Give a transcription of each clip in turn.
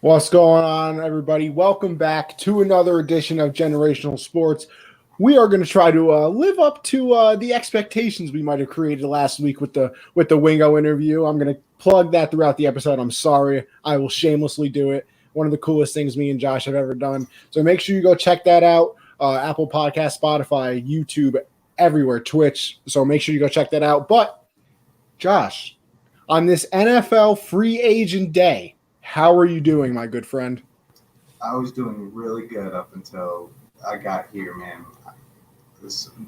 What's going on, everybody? Welcome back to another edition of Generational Sports. We are going to try to live up to the expectations we might have created last week with the Wingo interview. I'm going to plug that throughout the episode. I'm sorry. I will shamelessly do it. One of the coolest things me and Josh have ever done. So make sure you go check that out. Apple Podcast, Spotify, YouTube, everywhere, Twitch. So make sure you go check that out. But, Josh, on this NFL free agent day, how are you doing, my good friend? I was doing really good up until I got here, man.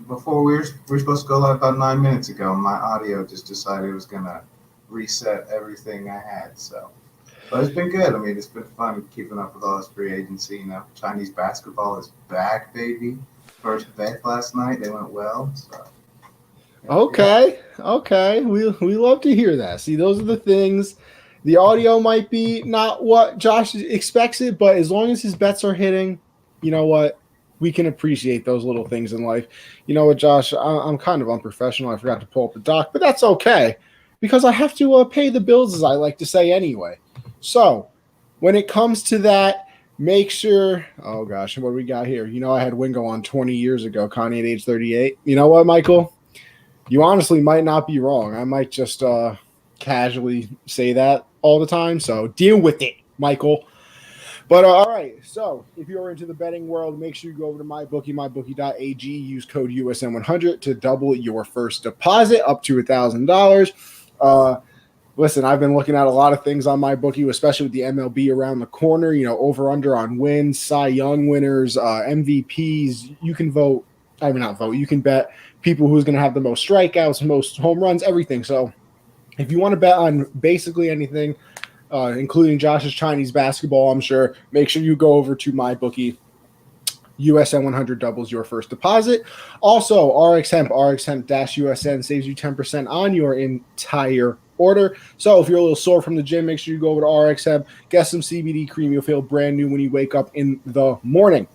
Before we were supposed to go live about 9 minutes ago, my audio just decided it was gonna reset everything I had. But it's been good. I mean, it's been fun keeping up with all this free agency. You know, Chinese basketball is back, baby. First bet last night, they went well. So. Okay. We love to hear that. See, those are the things. The audio might be not what Josh expects it, but as long as his bets are hitting, you know what? We can appreciate those little things in life. You know what, Josh? I'm kind of unprofessional. I forgot to pull up the doc, but that's okay because I have to pay the bills, as I like to say anyway. So when it comes to that, make sure – oh, gosh, what do we got here? You know, I had Wingo on 20 years ago, Connie at age 38. You know what, Michael? You honestly might not be wrong. I might just casually say that all the time, so deal with it, Michael. But all right, so if you're into the betting world, make sure you go over to mybookie.ag, use code USN100 to double your first deposit up to $1,000. Listen, I've been looking at a lot of things on MyBookie, especially with the MLB around the corner, you know, over under on wins, Cy Young winners, MVPs. You can vote, I mean not vote, you can bet people who's going to have the most strikeouts, most home runs, everything. So if you want to bet on basically anything, including Josh's Chinese basketball, I'm sure, make sure you go over to MyBookie. USN 100 doubles your first deposit. Also, RxHemp-USN saves you 10% on your entire order. So if you're a little sore from the gym, make sure you go over to RxHemp, get some CBD cream. You'll feel brand new when you wake up in the morning.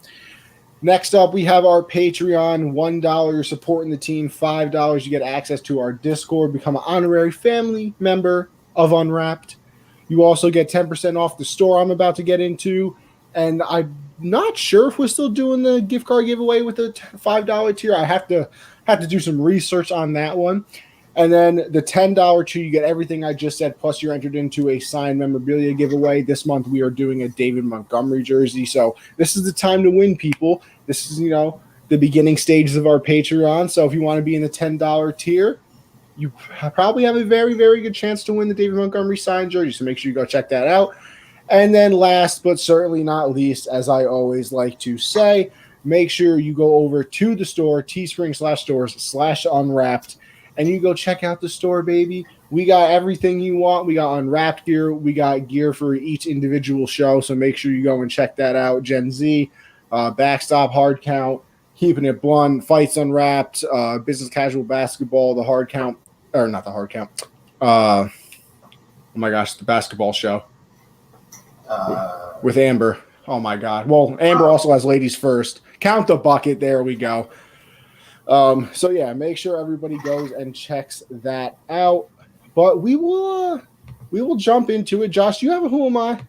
Next up, we have our Patreon. $1, you're supporting the team. $5, you get access to our Discord. Become an honorary family member of Unwrapped. You also get 10% off the store I'm about to get into. And I'm not sure if we're still doing the gift card giveaway with the $5 tier. I have to do some research on that one. And then the $10 tier, you get everything I just said, plus you're entered into a signed memorabilia giveaway. This month we are doing a David Montgomery jersey. So this is the time to win, people. This is, you know, the beginning stages of our Patreon. So if you want to be in the $10 tier, you probably have a very, very good chance to win the David Montgomery signed jersey. So make sure you go check that out. And then last but certainly not least, as I always like to say, make sure you go over to the store, teespring.stores/unwrapped, and you go check out the store, baby. We got everything you want. We got Unwrapped gear. We got gear for each individual show, so make sure you go and check that out. Gen Z, Backstop, Hard Count, Keeping It Blunt, Fights Unwrapped, Business Casual Basketball, the Hard Count, or not the Hard Count. Oh my gosh, the basketball show with Amber. Oh my God. Well, Amber also has Ladies First. Count the Bucket. There we go. So yeah, make sure everybody goes and checks that out. But we will jump into it. Josh, do you have a Who Am I?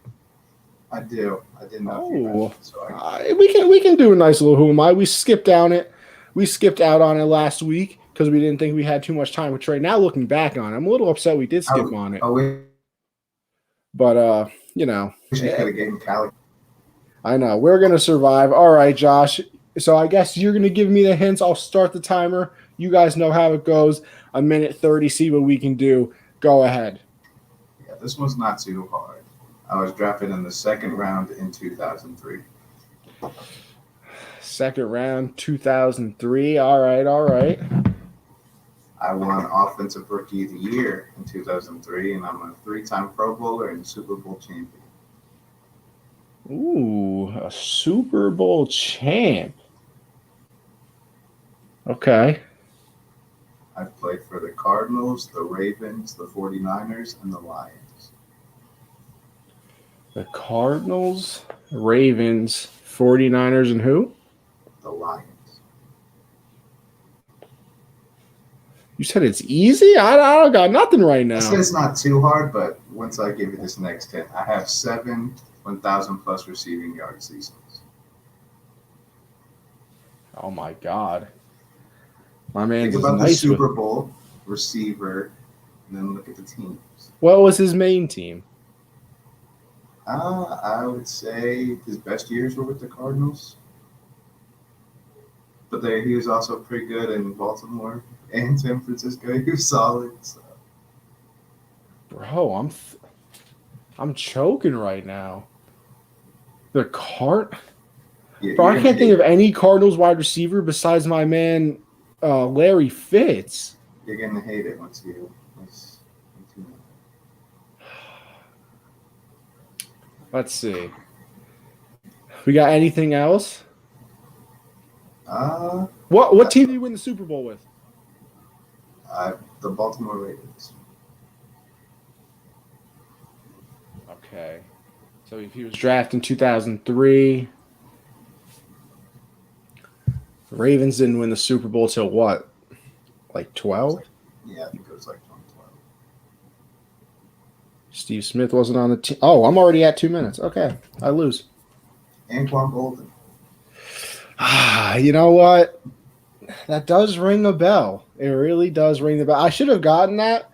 I do. I didn't know. We can do a nice little Who Am I. We skipped out on it last week because we didn't think we had too much time with Trey. Now looking back on it, I'm a little upset we did skip on it. But you know, I know we're gonna survive. All right, Josh. So I guess you're gonna give me the hints. I'll start the timer. You guys know how it goes. 1:30. See what we can do. Go ahead. Yeah, this one's not too hard. I was drafted in the second round in 2003. Second round, 2003. All right. I won Offensive Rookie of the Year in 2003, and I'm a 3-time Pro Bowler and Super Bowl champion. Ooh, a Super Bowl champ. Okay. I've played for the Cardinals, the Ravens, the 49ers, and the Lions. The Cardinals, Ravens, 49ers, and who? The Lions. You said it's easy? I don't got nothing right now. I said it's not too hard, but once I give you this next hint, I have 7 1,000 plus receiving yard seasons. Oh my God. My man's Think is about the nice with. Super Bowl receiver, and then look at the teams. What was his main team? I would say his best years were with the Cardinals, but he was also pretty good in Baltimore and San Francisco. He was solid. So. Bro, I'm choking right now. The Card. Yeah, Bro, I can't think of any Cardinals wide receiver besides my man Larry Fitz. You're gonna hate it once you. Let's see. We got anything else? What team did you win the Super Bowl with? The Baltimore Ravens. Okay. So if he was drafted in 2003, the Ravens didn't win the Super Bowl till what? Like 12? Yeah, I think it was like 2012. Steve Smith wasn't on the team. Oh, I'm already at 2 minutes. Okay, I lose. Anquan Bolden. You know what? That does ring a bell. It really does ring the bell. I should have gotten that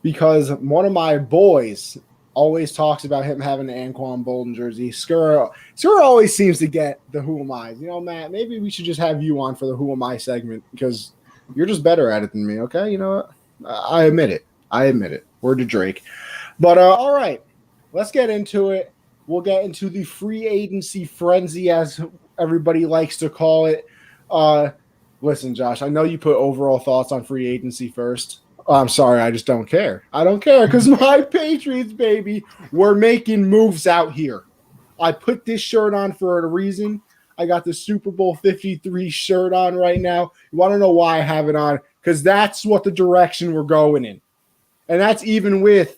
because one of my boys always talks about him having an Anquan Bolden jersey. Skura always seems to get the Who Am I's. You know, Matt, maybe we should just have you on for the Who Am I segment because you're just better at it than me, okay? You know what? I admit it. Word to Drake. But all right, let's get into it. We'll get into the free agency frenzy, as everybody likes to call it. Listen, Josh, I know you put overall thoughts on free agency first. I'm sorry, I just don't care. I don't care because my Patriots, baby, we're making moves out here. I put this shirt on for a reason. I got the Super Bowl 53 shirt on right now. You want to know why I have it on? Because that's what the direction we're going in. And that's even with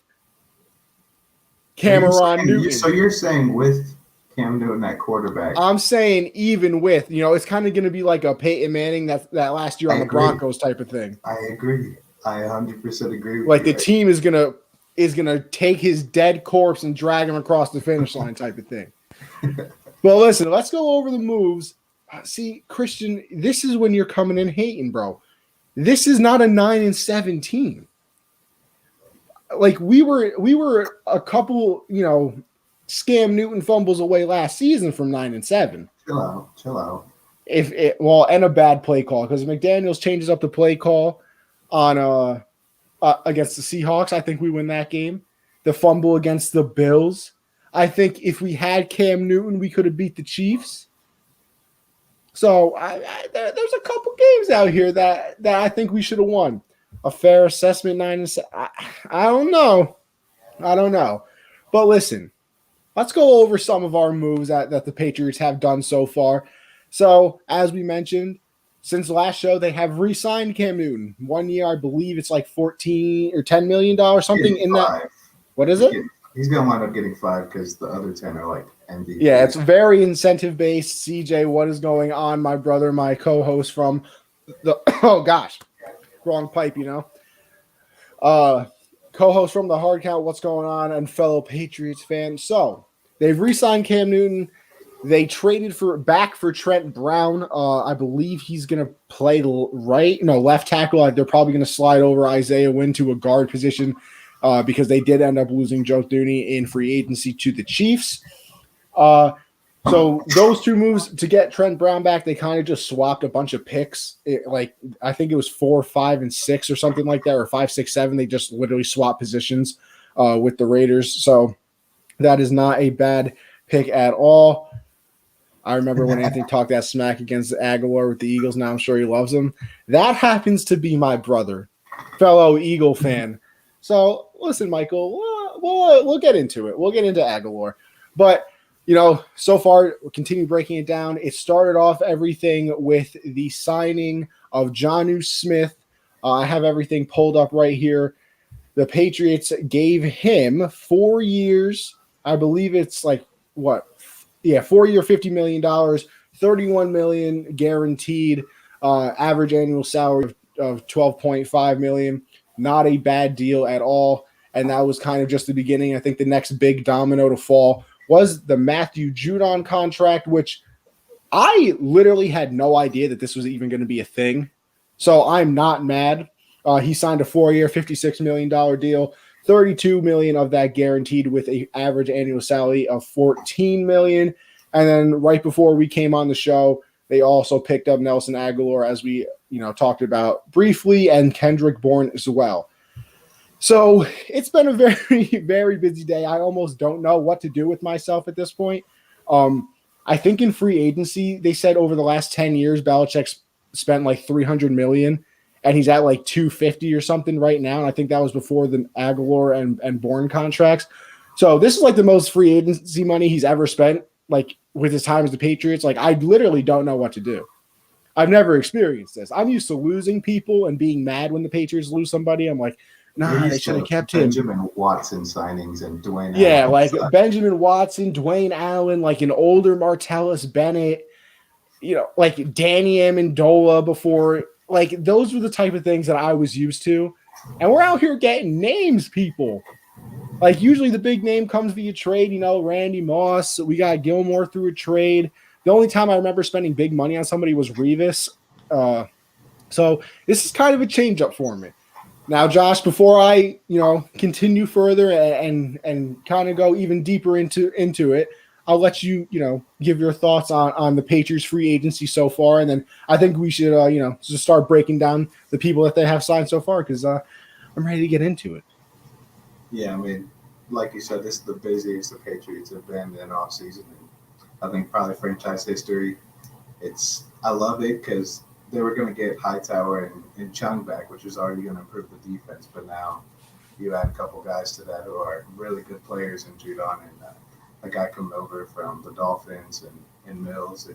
Cameron Newton. So you're saying with Cam Newton at quarterback? I'm saying even with, it's kind of going to be like a Peyton Manning that last year on the Broncos type of thing. I agree. I 100% agree with like you. Like the team is gonna take his dead corpse and drag him across the finish line type of thing. But listen, let's go over the moves. See, Christian, this is when you're coming in hating, bro. This is not a 9-7 team. Like we were a couple, Scam Newton fumbles away last season from 9-7. Chill out. And a bad play call because McDaniels changes up the play call on against the Seahawks. I think we win that game. The fumble against the Bills. I think if we had Cam Newton, we could have beat the Chiefs. So there's a couple games out here that I think we should have won. A fair assessment, 9-7. I don't know. But listen, let's go over some of our moves that the Patriots have done so far. So as we mentioned, since the last show, they have re-signed Cam Newton. 1 year, I believe it's like $14 or $10 million, something in that. What is it? He's going to wind up getting 5 because the other 10 are like MVP. Yeah, it's very incentive-based. CJ, what is going on? My brother, my co-host from the – oh, gosh. Wrong pipe, co-host from the Hard Count, what's going on, and fellow Patriots fan. So they've re-signed Cam Newton. They traded back for Trent Brown. I believe he's going to play left tackle. They're probably going to slide over Isaiah Wynn to a guard position because they did end up losing Joe Thuney in free agency to the Chiefs. So those two moves to get Trent Brown back, they kind of just swapped a bunch of picks. I think it was 4, 5, and 6 or something like that, or 5, 6, 7. They just literally swapped positions with the Raiders. So that is not a bad pick at all. I remember when Anthony talked that smack against Aguilar with the Eagles. Now I'm sure he loves them. That happens to be my brother, fellow Eagle fan. So listen, Michael, we'll get into it. We'll get into Aguilar. But, so far, we'll continue breaking it down. It started off everything with the signing of Jonnu Smith. I have everything pulled up right here. The Patriots gave him 4 years. I believe it's like, what? Yeah, 4 year, $50 million, $31 million guaranteed, average annual salary of $12.5 million. Not a bad deal at all. And that was kind of just the beginning. I think the next big domino to fall was the Matthew Judon contract, which I literally had no idea that this was even going to be a thing. So I'm not mad. He signed a 4-year, $56 million deal, $32 million of that guaranteed with an average annual salary of $14 million. And then right before we came on the show, they also picked up Nelson Aguilar, as we talked about briefly, and Kendrick Bourne as well. So it's been a very, very busy day. I almost don't know what to do with myself at this point. I think in free agency, they said over the last 10 years, Belichick's spent like $300 million, and he's at like 250 or something right now. And I think that was before the Aguilar and Bourne contracts. So this is like the most free agency money he's ever spent, like with his time as the Patriots. Like, I literally don't know what to do. I've never experienced this. I'm used to losing people and being mad when the Patriots lose somebody. I'm like, nah, they should have kept him. Benjamin Watson signings and Dwayne Yeah, Allen. like Benjamin Watson, Dwayne Allen, like an older Martellus Bennett, like Danny Amendola before. Like, those were the type of things that I was used to. And we're out here getting names, people. Like, usually the big name comes via trade, Randy Moss. We got Gilmore through a trade. The only time I remember spending big money on somebody was Revis. So this is kind of a change up for me. Now, Josh, before I, continue further and kind of go even deeper into it, I'll let you, give your thoughts on the Patriots free agency so far. And then I think we should, just start breaking down the people that they have signed so far, because I'm ready to get into it. Yeah, I mean, like you said, this is the busiest the Patriots have been in offseason. I think probably franchise history. I love it because they were going to get Hightower and Chung back, which was already going to improve the defense. But now you add a couple guys to that who are really good players in Judon and a guy coming over from the Dolphins and Mills.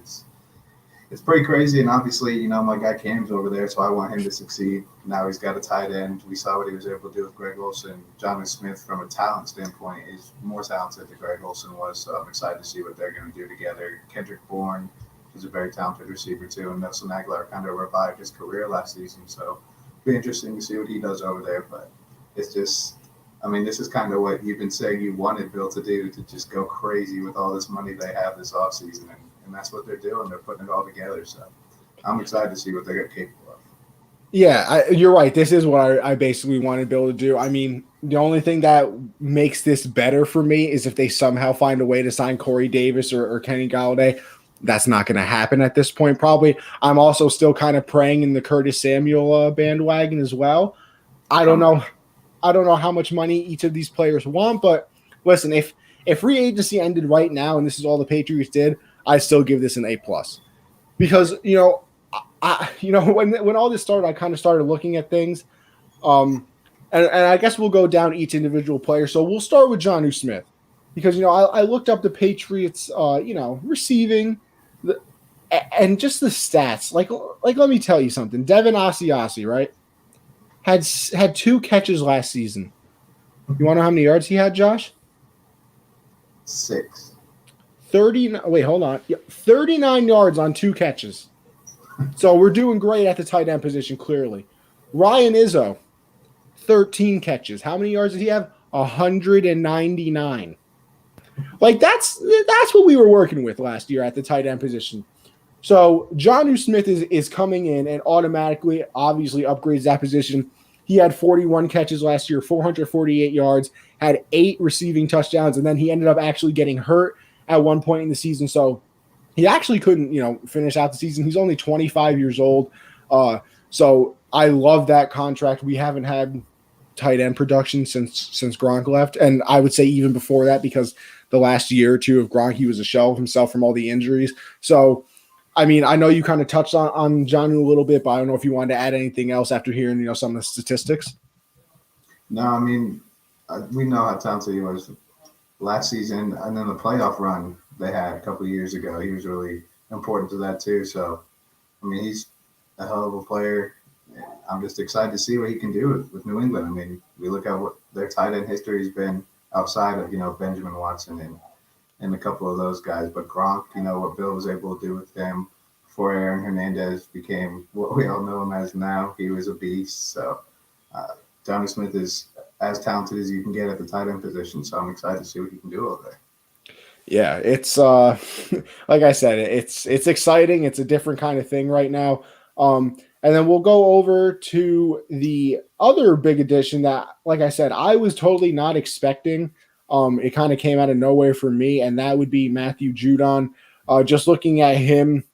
It's pretty crazy. And obviously, my guy Cam's over there, so I want him to succeed. Now he's got a tight end. We saw what he was able to do with Greg Olsen. Jonnu Smith, from a talent standpoint, is more talented than Greg Olsen was. So I'm excited to see what they're going to do together. Kendrick Bourne is a very talented receiver too, and Nelson Aguilar kind of revived his career last season. So it'll be interesting to see what he does over there. But it's just, this is kind of what you've been saying you wanted Bill to do, to just go crazy with all this money they have this offseason. And that's what they're doing. They're putting it all together. So I'm excited to see what they're capable of. Yeah, you're right. This is what I basically wanted Bill to do. The only thing that makes this better for me is if they somehow find a way to sign Corey Davis or Kenny Galladay. That's not going to happen at this point, probably. I'm also still kind of praying in the Curtis Samuel bandwagon as well. I don't know how much money each of these players want, but listen, if free agency ended right now and this is all the Patriots did, I still give this an A+. Because, when all this started, I kind of started looking at things. And I guess we'll go down each individual player. So we'll start with Jonnu Smith. Because, I looked up the Patriots, receiving and just the stats. Like, let me tell you something. Devin Asiasi, right, had 2 catches last season. You want to know how many yards he had, Josh? 6. 39 yards on 2 catches. So we're doing great at the tight end position, clearly. Ryan Izzo, 13 catches. How many yards did he have? 199. Like, that's what we were working with last year at the tight end position. So Jonnu Smith is coming in and automatically, obviously, upgrades that position. He had 41 catches last year, 448 yards, had 8 receiving touchdowns, and then he ended up actually getting hurt at one point in the season. So he actually couldn't, finish out the season. He's only 25 years old. So I love that contract. We haven't had tight end production since Gronk left. And I would say even before that, because the last year or two of Gronk, he was a shell of himself from all the injuries. So, I know you kind of touched on Jonnu a little bit, but I don't know if you wanted to add anything else after hearing, some of the statistics. No, we know how talented he was last season, and then the playoff run they had a couple of years ago. He was really important to that too. So, he's a hell of a player. I'm just excited to see what he can do with New England. We look at what their tight end history has been outside of, Benjamin Watson and a couple of those guys. But Gronk, what Bill was able to do with him before Aaron Hernandez became what we all know him as now. He was a beast. So Jonnu Smith is as talented as you can get at the tight end position. So I'm excited to see what he can do over there. Yeah, it's like I said, it's exciting. It's a different kind of thing right now. And then we'll go over to the other big addition that, like I said, I was totally not expecting. It kind of came out of nowhere for me, and that would be Matthew Judon. Just looking at him,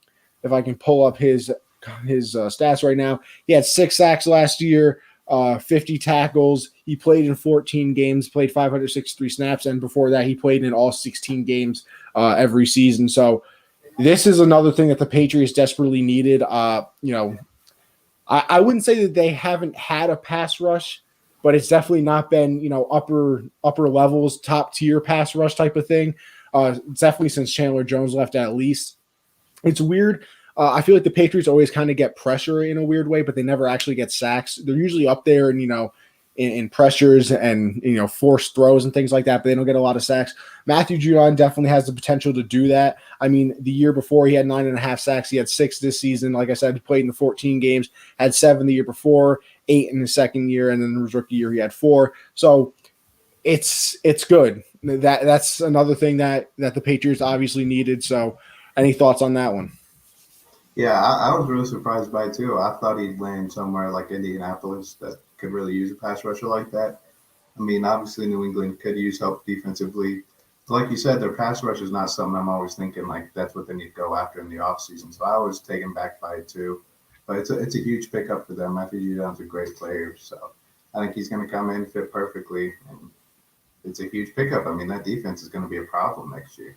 if I can pull up his stats right now, he had 6 sacks last year, 50 tackles. He played in 14 games, played 563 snaps, and before that, he played in all 16 games every season. So this is another thing that the Patriots desperately needed. I wouldn't say that they haven't had a pass rush, but it's definitely not been upper levels, top tier pass rush type of thing. Definitely since Chandler Jones left, at least. It's weird. I feel like the Patriots always kind of get pressure in a weird way, but they never actually get sacks. They're usually up there and, in pressures and, forced throws and things like that, but they don't get a lot of sacks. Matthew Judon definitely has the potential to do that. I mean, the year before he had 9.5 sacks. He had 6 this season. Like I said, he played in the 14 games, had 7 the year before, 8 in the second year, and then his rookie year he had 4. So it's good. That's another thing that the Patriots obviously needed. So any thoughts on that one? Yeah, I was really surprised by it too. I thought he'd land somewhere like Indianapolis that could really use a pass rusher like that. I mean, obviously New England could use help defensively. Like you said, their pass rush is not something I'm always thinking like that's what they need to go after in the offseason. So I was taken back by it too. But it's a huge pickup for them. Matthew Judon's a great player, so I think he's going to come in fit perfectly, and it's a huge pickup. I mean, that defense is going to be a problem next year.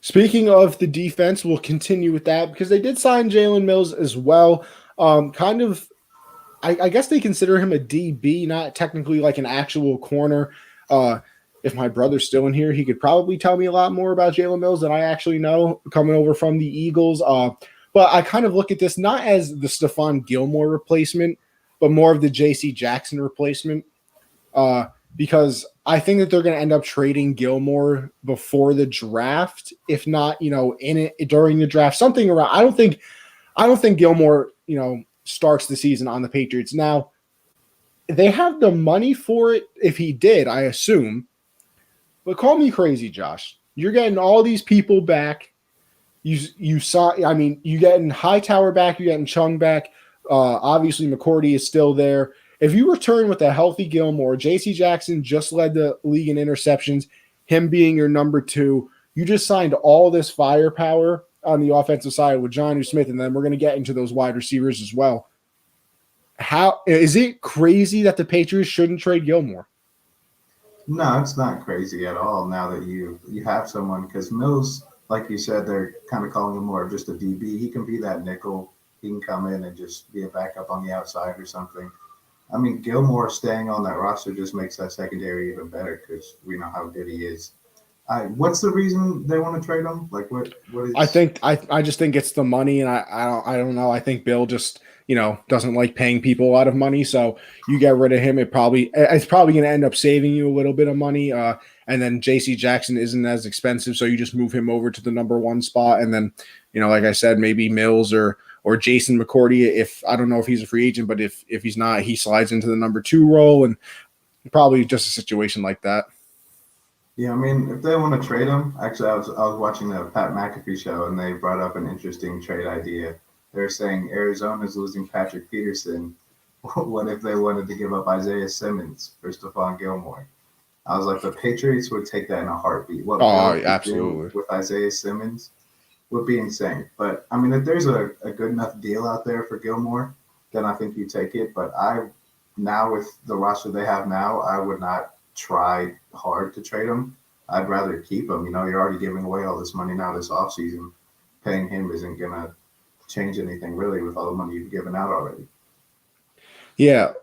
Speaking of the defense, we'll continue with that because they did sign Jalen Mills as well. I guess they consider him a DB, not technically like an actual corner. If my brother's still in here, he could probably tell me a lot more about Jalen Mills than I actually know coming over from the Eagles. But I kind of look at this not as the Stephon Gilmore replacement, but more of the J.C. Jackson replacement. Because I think that they're going to end up trading Gilmore before the draft, if not, in it during the draft, something around. I don't think Gilmore, starts the season on the Patriots. Now, they have the money for it if he did, I assume. But call me crazy, Josh. You're getting all these people back. You getting Hightower back, you're getting Chung back. Obviously, McCourty is still there. If you return with a healthy Gilmore, J.C. Jackson just led the league in interceptions, him being your number 2, you just signed all this firepower on the offensive side with Jonnu Smith, and then we're going to get into those wide receivers as well. How is it crazy that the Patriots shouldn't trade Gilmore? No, it's not crazy at all now that you have someone, because Mills, like you said, they're kind of calling him more of just a DB. He can be that nickel. He can come in and just be a backup on the outside or something. I mean, Gilmore staying on that roster just makes that secondary even better because we know how good he is. What's the reason they want to trade him? Like, what is? I just think it's the money, and I don't know. I think Bill just doesn't like paying people a lot of money, so you get rid of him. It's probably going to end up saving you a little bit of money. And then J.C. Jackson isn't as expensive, so you just move him over to the number 1 spot, and then like I said, maybe Mills or Jason McCourty, if I don't know if he's a free agent, but if he's not, he slides into the number 2 role, and probably just a situation like that. Yeah, I mean, if they want to trade him, actually, I was watching the Pat McAfee show, and they brought up an interesting trade idea. They're saying Arizona's losing Patrick Peterson. What if they wanted to give up Isaiah Simmons for Stephon Gilmore? I was like, the Patriots would take that in a heartbeat. What Bill absolutely with Isaiah Simmons would be insane. But I mean, if there's a good enough deal out there for Gilmore, then I think you take it. But now with the roster they have now, I would not try hard to trade him. I'd rather keep him. You're already giving away all this money now this offseason. Paying him isn't going to change anything really with all the money you've given out already. Yeah.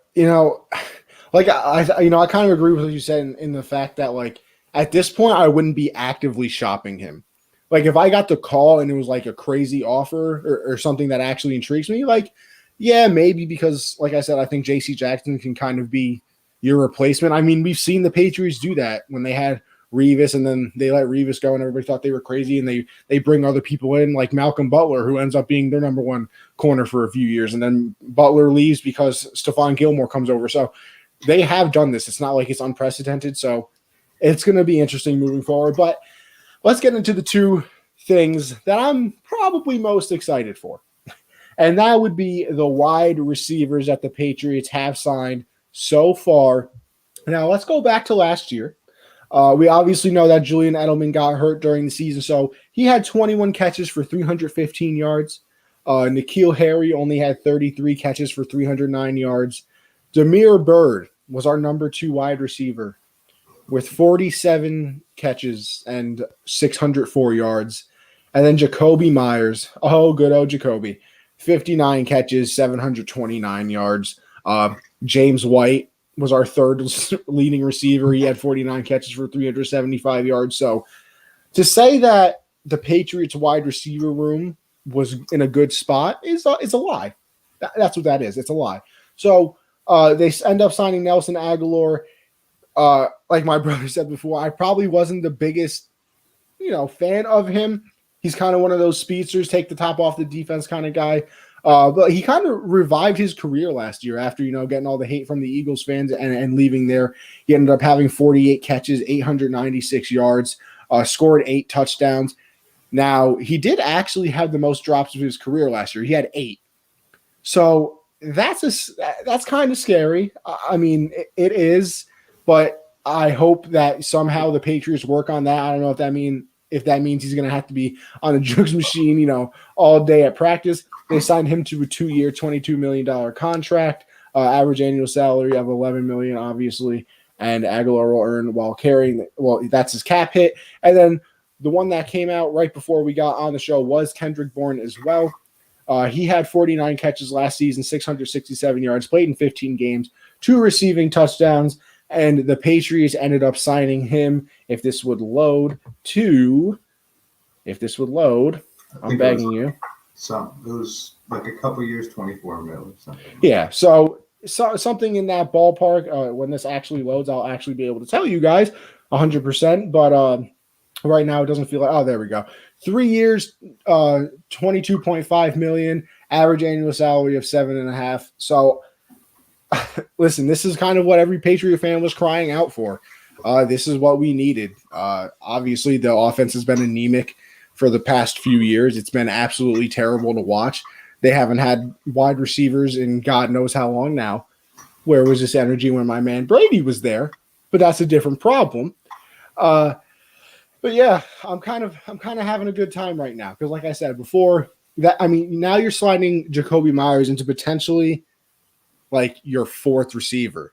Like I kind of agree with what you said in the fact that like at this point, I wouldn't be actively shopping him. Like if I got the call and it was like a crazy offer or something that actually intrigues me, like, yeah, maybe because like I said, I think J.C. Jackson can kind of be your replacement. I mean, we've seen the Patriots do that when they had Revis and then they let Revis go and everybody thought they were crazy and they bring other people in like Malcolm Butler, who ends up being their number 1 corner for a few years. And then Butler leaves because Stephon Gilmore comes over. So they have done this. It's not like it's unprecedented. So it's going to be interesting moving forward. But let's get into the two things that I'm probably most excited for. And that would be the wide receivers that the Patriots have signed so far. Now, let's go back to last year. We obviously know that Julian Edelman got hurt during the season, so he had 21 catches for 315 yards. N'Keal Harry only had 33 catches for 309 yards. Damiere Byrd was our number 2 wide receiver with 47 catches and 604 yards. And then Jacoby Myers, good old Jacoby, 59 catches, 729 yards. James White was our third leading receiver. He had 49 catches for 375 yards. So to say that the Patriots wide receiver room was in a good spot is a lie. That's what that is. It's a lie. So they end up signing Nelson Aguilar. Like my brother said before, I probably wasn't the biggest, fan of him. He's kind of one of those speedsters, take the top off the defense kind of guy. But he kind of revived his career last year after, getting all the hate from the Eagles fans and leaving there. He ended up having 48 catches, 896 yards, scored 8 touchdowns. Now, he did actually have the most drops of his career last year. He had 8. So that's kind of scary. I mean, it is, but I hope that somehow the Patriots work on that. I don't know if that means he's going to have to be on a jugs machine, all day at practice. They signed him to a 2-year, $22 million contract, average annual salary of $11 million, obviously, and Aguilar will earn while carrying. Well, that's his cap hit. And then the one that came out right before we got on the show was Kendrick Bourne as well. He had 49 catches last season, 667 yards, played in 15 games, 2 receiving touchdowns, and the Patriots ended up signing him, if this would load, I'm begging you. It was like a couple years, 24 mil or something. Yeah, so something in that ballpark. When this actually loads, I'll actually be able to tell you guys 100%. But right now, it doesn't feel like. Oh, there we go. 3 years, $22.5 million, average annual salary of 7.5. So, listen, this is kind of what every Patriot fan was crying out for. This is what we needed. Obviously, the offense has been anemic for the past few years. It's been absolutely terrible to watch. They haven't had wide receivers in God knows how long now. Where was this energy when my man Brady was there? But that's a different problem. But yeah, I'm kind of having a good time right now because, like I said before, now you're sliding Jacoby Myers into potentially like your 4th receiver.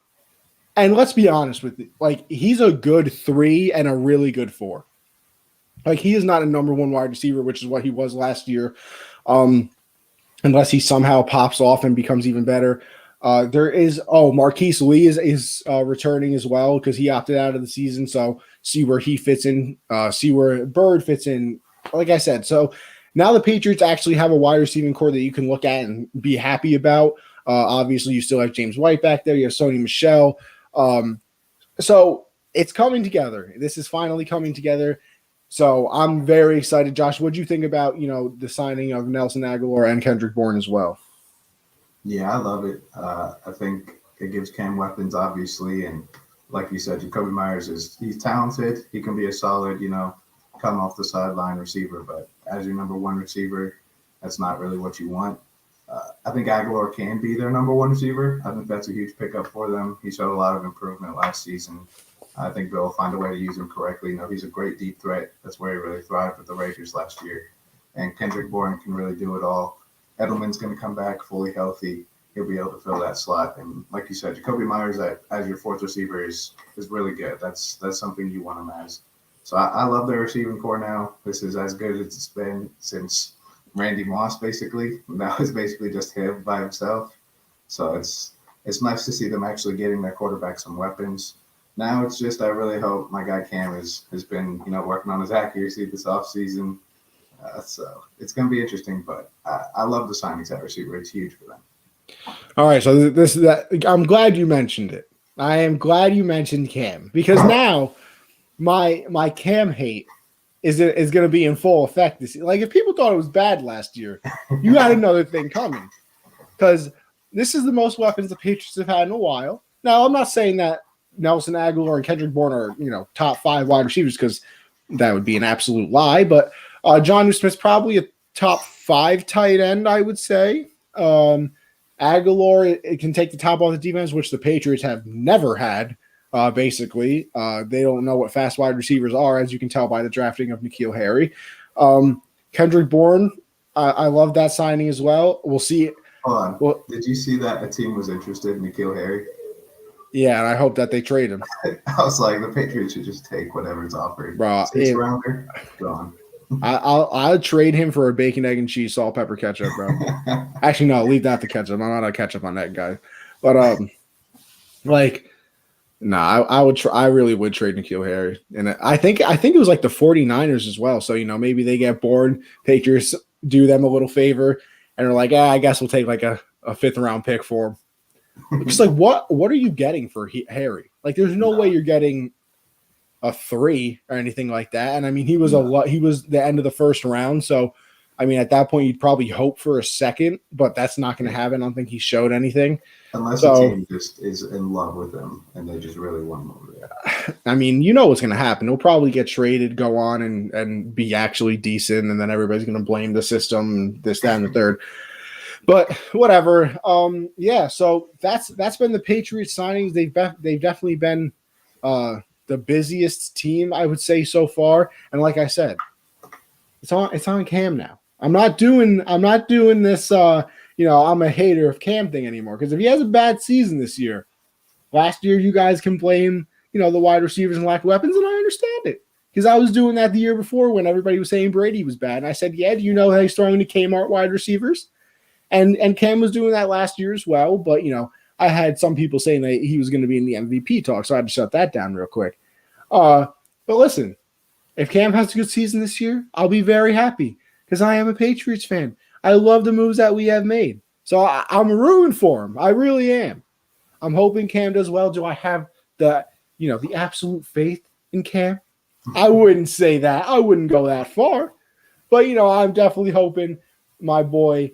And let's be honest with you, like he's a good 3 and a really good 4. Like he is not a number 1 wide receiver, which is what he was last year, unless he somehow pops off and becomes even better. Marquise Lee is returning as well because he opted out of the season. So see where he fits in, see where Bird fits in. Like I said, so now the Patriots actually have a wide receiving core that you can look at and be happy about. Obviously, you still have James White back there. You have Sony Michel. So it's coming together. This is finally coming together. So I'm very excited. Josh, what do you think about, the signing of Nelson Aguilar and Kendrick Bourne as well? Yeah, I love it. I think it gives Cam weapons, obviously. And like you said, Jacoby Myers he's talented. He can be a solid, come off the sideline receiver. But as your number 1 receiver, that's not really what you want. I think Aguilar can be their number 1 receiver. I think that's a huge pickup for them. He showed a lot of improvement last season. I think they'll find a way to use him correctly. He's a great deep threat. That's where he really thrived with the Raiders last year. And Kendrick Bourne can really do it all. Edelman's going to come back fully healthy. He'll be able to fill that slot. And like you said, Jacoby Myers as your 4th receiver is really good. That's something you want him as. So I love their receiving core now. This is as good as it's been since Randy Moss, basically. Now it's basically just him by himself. So it's nice to see them actually getting their quarterback some weapons. Now it's just I really hope my guy Cam has been working on his accuracy this offseason. So it's going to be interesting, but I love the signings at receiver. It's huge for them. All right, so I'm glad you mentioned it. I am glad you mentioned Cam because now my Cam hate is going to be in full effect this year. Like if people thought it was bad last year, you got another thing coming because this is the most weapons the Patriots have had in a while. Now I'm not saying that Nelson Aguilar and Kendrick Bourne are top 5 wide receivers because that would be an absolute lie. But Jonnu Smith's probably a top 5 tight end, I would say. Aguilar, it can take the top off the defense, which the Patriots have never had. Basically, they don't know what fast wide receivers are, as you can tell by the drafting of N'Keal Harry. Kendrick Bourne, I love that signing as well. We'll see. Hold on. Well, did you see that a team was interested in N'Keal Harry? Yeah, and I hope that they trade him. I was like, the Patriots should just take whatever's offered. Bro, 6 rounder, gone. I'll trade him for a bacon, egg, and cheese, salt, pepper, ketchup, bro. Actually, no, leave that to ketchup. I'm not a ketchup on that guy. But I really would trade N'Keal Harry. And I think it was like the 49ers as well. So, maybe they get bored. Patriots do them a little favor and are like, I guess we'll take like a 5th round pick for him. Just like, what are you getting for Harry? Like, there's no way you're getting a 3 or anything like that. And I mean, he was he was the end of the 1st round. So, I mean, at that point, you'd probably hope for a 2nd, but that's not going to happen. I don't think he showed anything. Unless the team just is in love with him and they just really want him over there. I mean, what's going to happen. He'll probably get traded, go on and be actually decent, and then everybody's going to blame the system, this, that, and the third. But whatever. So that's been the Patriots signings. They've definitely been the busiest team, I would say, so far. And like I said, it's on Cam now. I'm not doing this I'm a hater of Cam thing anymore, because if he has a bad season this year, last year you guys can blame the wide receivers and lack of weapons, and I understand it, because I was doing that the year before when everybody was saying Brady was bad, and I said, do you know how he's throwing to Kmart wide receivers? And Cam was doing that last year as well, but I had some people saying that he was going to be in the MVP talk, so I had to shut that down real quick. But listen, if Cam has a good season this year, I'll be very happy, because I am a Patriots fan. I love the moves that we have made. So I'm rooting for him. I really am. I'm hoping Cam does well. Do I have the absolute faith in Cam? I wouldn't say that. I wouldn't go that far. But, I'm definitely hoping my boy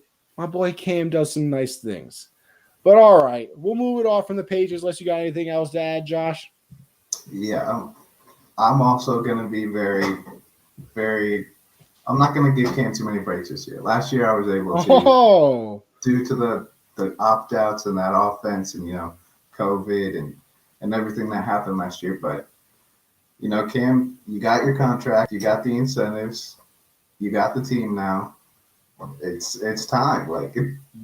Cam does some nice things. But all right, we'll move it off from the pages unless you got anything else to add, Josh. Yeah, I'm also going to be very, very – I'm not going to give Cam too many breaks this year. Last year I was able to, due to the opt-outs and that offense and, COVID and everything that happened last year. But, Cam, you got your contract, you got the incentives, you got the team now. It's time. Like,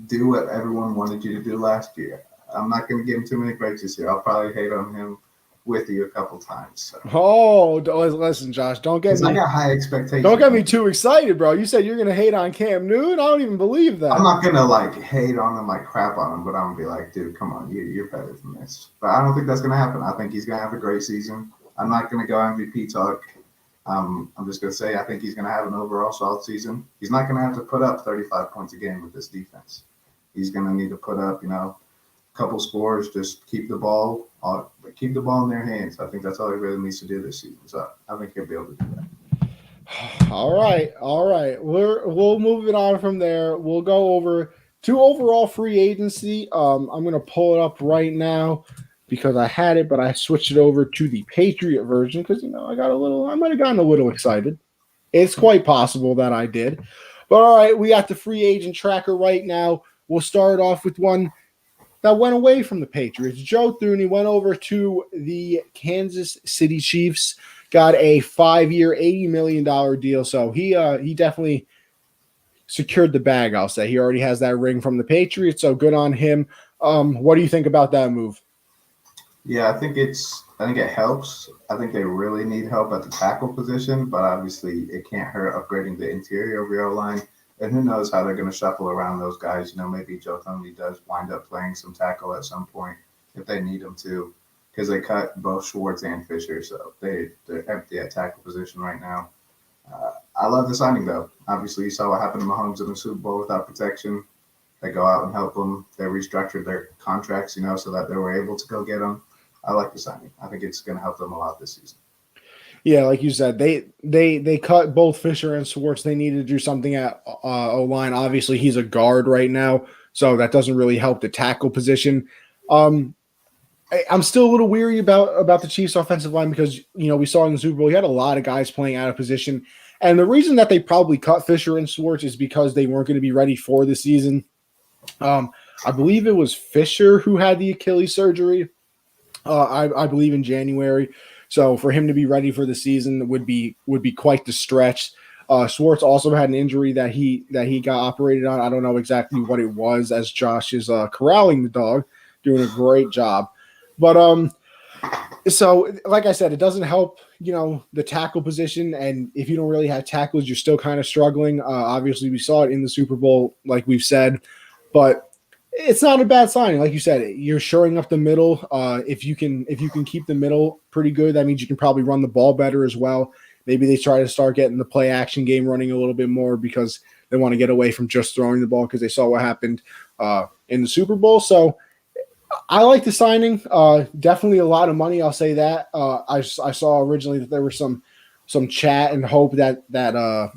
do what everyone wanted you to do last year. I'm not going to give him too many breaks this year. I'll probably hate on him with you a couple times. So. Listen, Josh, don't get me. I got high expectations. Don't get me too excited, bro. You said you're gonna hate on Cam Newton. I don't even believe that. I'm not gonna hate on him, crap on him, but I'm gonna be like, dude, come on, you're better than this. But I don't think that's gonna happen. I think he's gonna have a great season. I'm not gonna go MVP talk. I'm just gonna say I think he's gonna have an overall solid season. He's not gonna have to put up 35 points a game with this defense. He's gonna need to put up, a couple scores. Just keep the ball in their hands. I think that's all he really needs to do this season. So I think he'll be able to do that. All right. We'll move it on from there. We'll go over to overall free agency. I'm going to pull it up right now because I had it, but I switched it over to the Patriot version because, I might have gotten a little excited. It's quite possible that I did. But all right, we got the free agent tracker right now. We'll start off with one that went away from the Patriots. Joe Thuney went over to the Kansas City Chiefs, got a 5-year, $80 million deal. So he definitely secured the bag, I'll say. He already has that ring from the Patriots, so good on him. What do you think about that move? Yeah, I think it helps. I think they really need help at the tackle position, but obviously it can't hurt upgrading the interior of your O-line. And who knows how they're going to shuffle around those guys. Maybe Joe Thuney does wind up playing some tackle at some point if they need him to, because they cut both Schwartz and Fisher, so they're empty at tackle position right now. I love the signing, though. Obviously, you saw what happened to Mahomes in the Super Bowl without protection. They go out and help them. They restructured their contracts, so that they were able to go get them. I like the signing. I think it's going to help them a lot this season. Yeah, like you said, they cut both Fisher and Schwartz. They needed to do something at O-line. Obviously, he's a guard right now, so that doesn't really help the tackle position. And I'm still a little weary about the Chiefs' offensive line because, we saw in the Super Bowl, you had a lot of guys playing out of position. And the reason that they probably cut Fisher and Schwartz is because they weren't going to be ready for the season. I believe it was Fisher who had the Achilles surgery, I believe in January. So for him to be ready for the season would be quite the stretch. Schwartz also had an injury that he got operated on. I don't know exactly what it was, as Josh is corralling the dog, doing a great job. But so like I said, it doesn't help, the tackle position. And if you don't really have tackles, you're still kind of struggling. Obviously, we saw it in the Super Bowl, like we've said, but it's not a bad signing. Like you said, you're shoring up the middle. If you can keep the middle pretty good, that means you can probably run the ball better as well. Maybe they try to start getting the play action game running a little bit more because they want to get away from just throwing the ball because they saw what happened in the Super Bowl. So I like the signing. Definitely a lot of money. I'll say that. I saw originally that there was some chat and hope that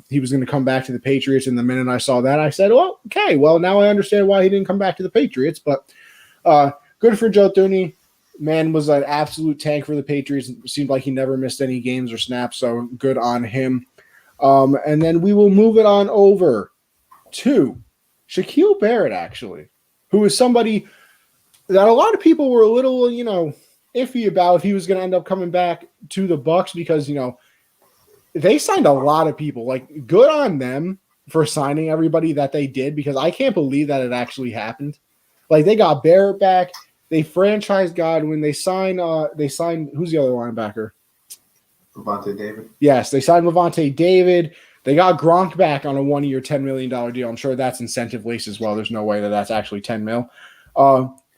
he was going to come back to the Patriots. And the minute I saw that, I said, well, okay, well, now I understand why he didn't come back to the Patriots. But good for Joe Thuney. Man was an absolute tank for the Patriots. It seemed like he never missed any games or snaps, so good on him. And then we will move it on over to Shaquille Barrett, actually, who is somebody that a lot of people were a little, iffy about if he was going to end up coming back to the Bucs because, they signed a lot of people. Like, good on them for signing everybody that they did because I can't believe that it actually happened. Like, they got Barrett back. They franchised Godwin. They signed who's the other linebacker? Levante David. Yes, they signed Levante David. They got Gronk back on a 1-year, $10 million deal. I'm sure that's incentive laced as well. There's no way that that's actually $10 million.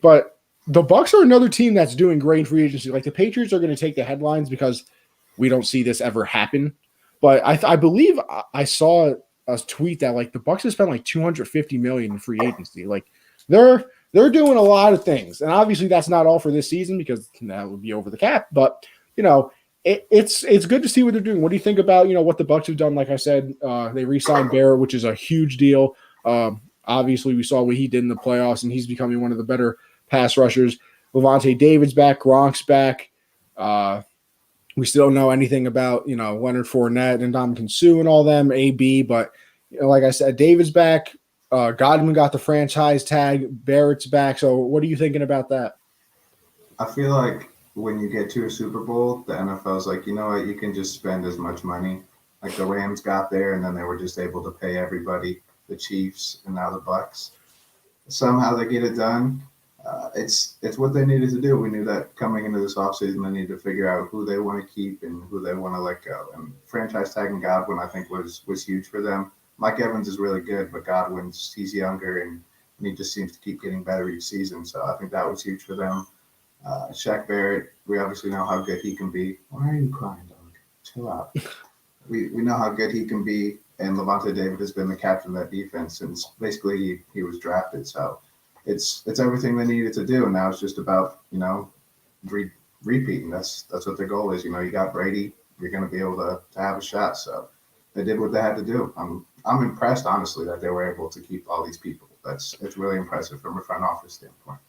But the Bucs are another team that's doing great in free agency. Like, the Patriots are going to take the headlines because we don't see this ever happen. But I believe I saw a tweet that like the Bucs have spent like $250 million in free agency. Like they're doing a lot of things, and obviously that's not all for this season because that would be over the cap. But it's good to see what they're doing. What do you think about what the Bucs have done? Like I said, they re-signed Barrett, which is a huge deal. Obviously, we saw what he did in the playoffs, and he's becoming one of the better pass rushers. Levante David's back, Gronk's back. We still don't know anything about, Leonard Fournette and Ndamukong Suh and all them, AB. But, like I said, David's back. Godwin got the franchise tag. Barrett's back. So what are you thinking about that? I feel like when you get to a Super Bowl, the NFL's like, you know what, you can just spend as much money. Like the Rams got there, and then they were just able to pay everybody, the Chiefs, and now the Bucs. Somehow they get it done. It's what they needed to do. We knew that coming into this offseason, they needed to figure out who they want to keep and who they want to let go. And franchise tagging Godwin, I think, was huge for them. Mike Evans is really good, but he's younger, and he just seems to keep getting better each season. So I think that was huge for them. Shaq Barrett, we obviously know how good he can be. Why are you crying, dog? Chill out. We know how good he can be, and Levante David has been the captain of that defense since basically he was drafted. So it's everything they needed to do, and now it's just about repeating. That's what their goal is. You got Brady, you're going to be able to have a shot. So they did what they had to do. I'm impressed, honestly, that they were able to keep all these people. It's really impressive from a front office standpoint.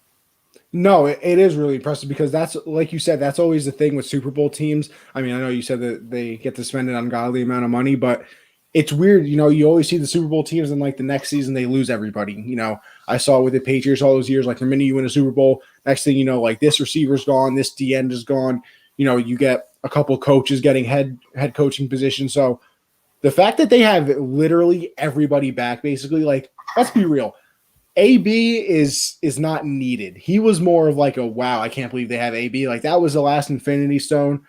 No, it is really impressive because that's, like you said, that's always the thing with Super Bowl teams. I mean, I know you said that they get to spend an ungodly amount of money, but it's weird. You always see the Super Bowl teams and like the next season they lose everybody. I saw it with the Patriots all those years, like the minute you win a Super Bowl, next thing you know, like this receiver's gone, this D end is gone. You get a couple coaches getting head coaching positions. So the fact that they have literally everybody back, basically, like, let's be real. AB is not needed. He was more of like a, wow, I can't believe they have AB. Like that was the last Infinity Stone,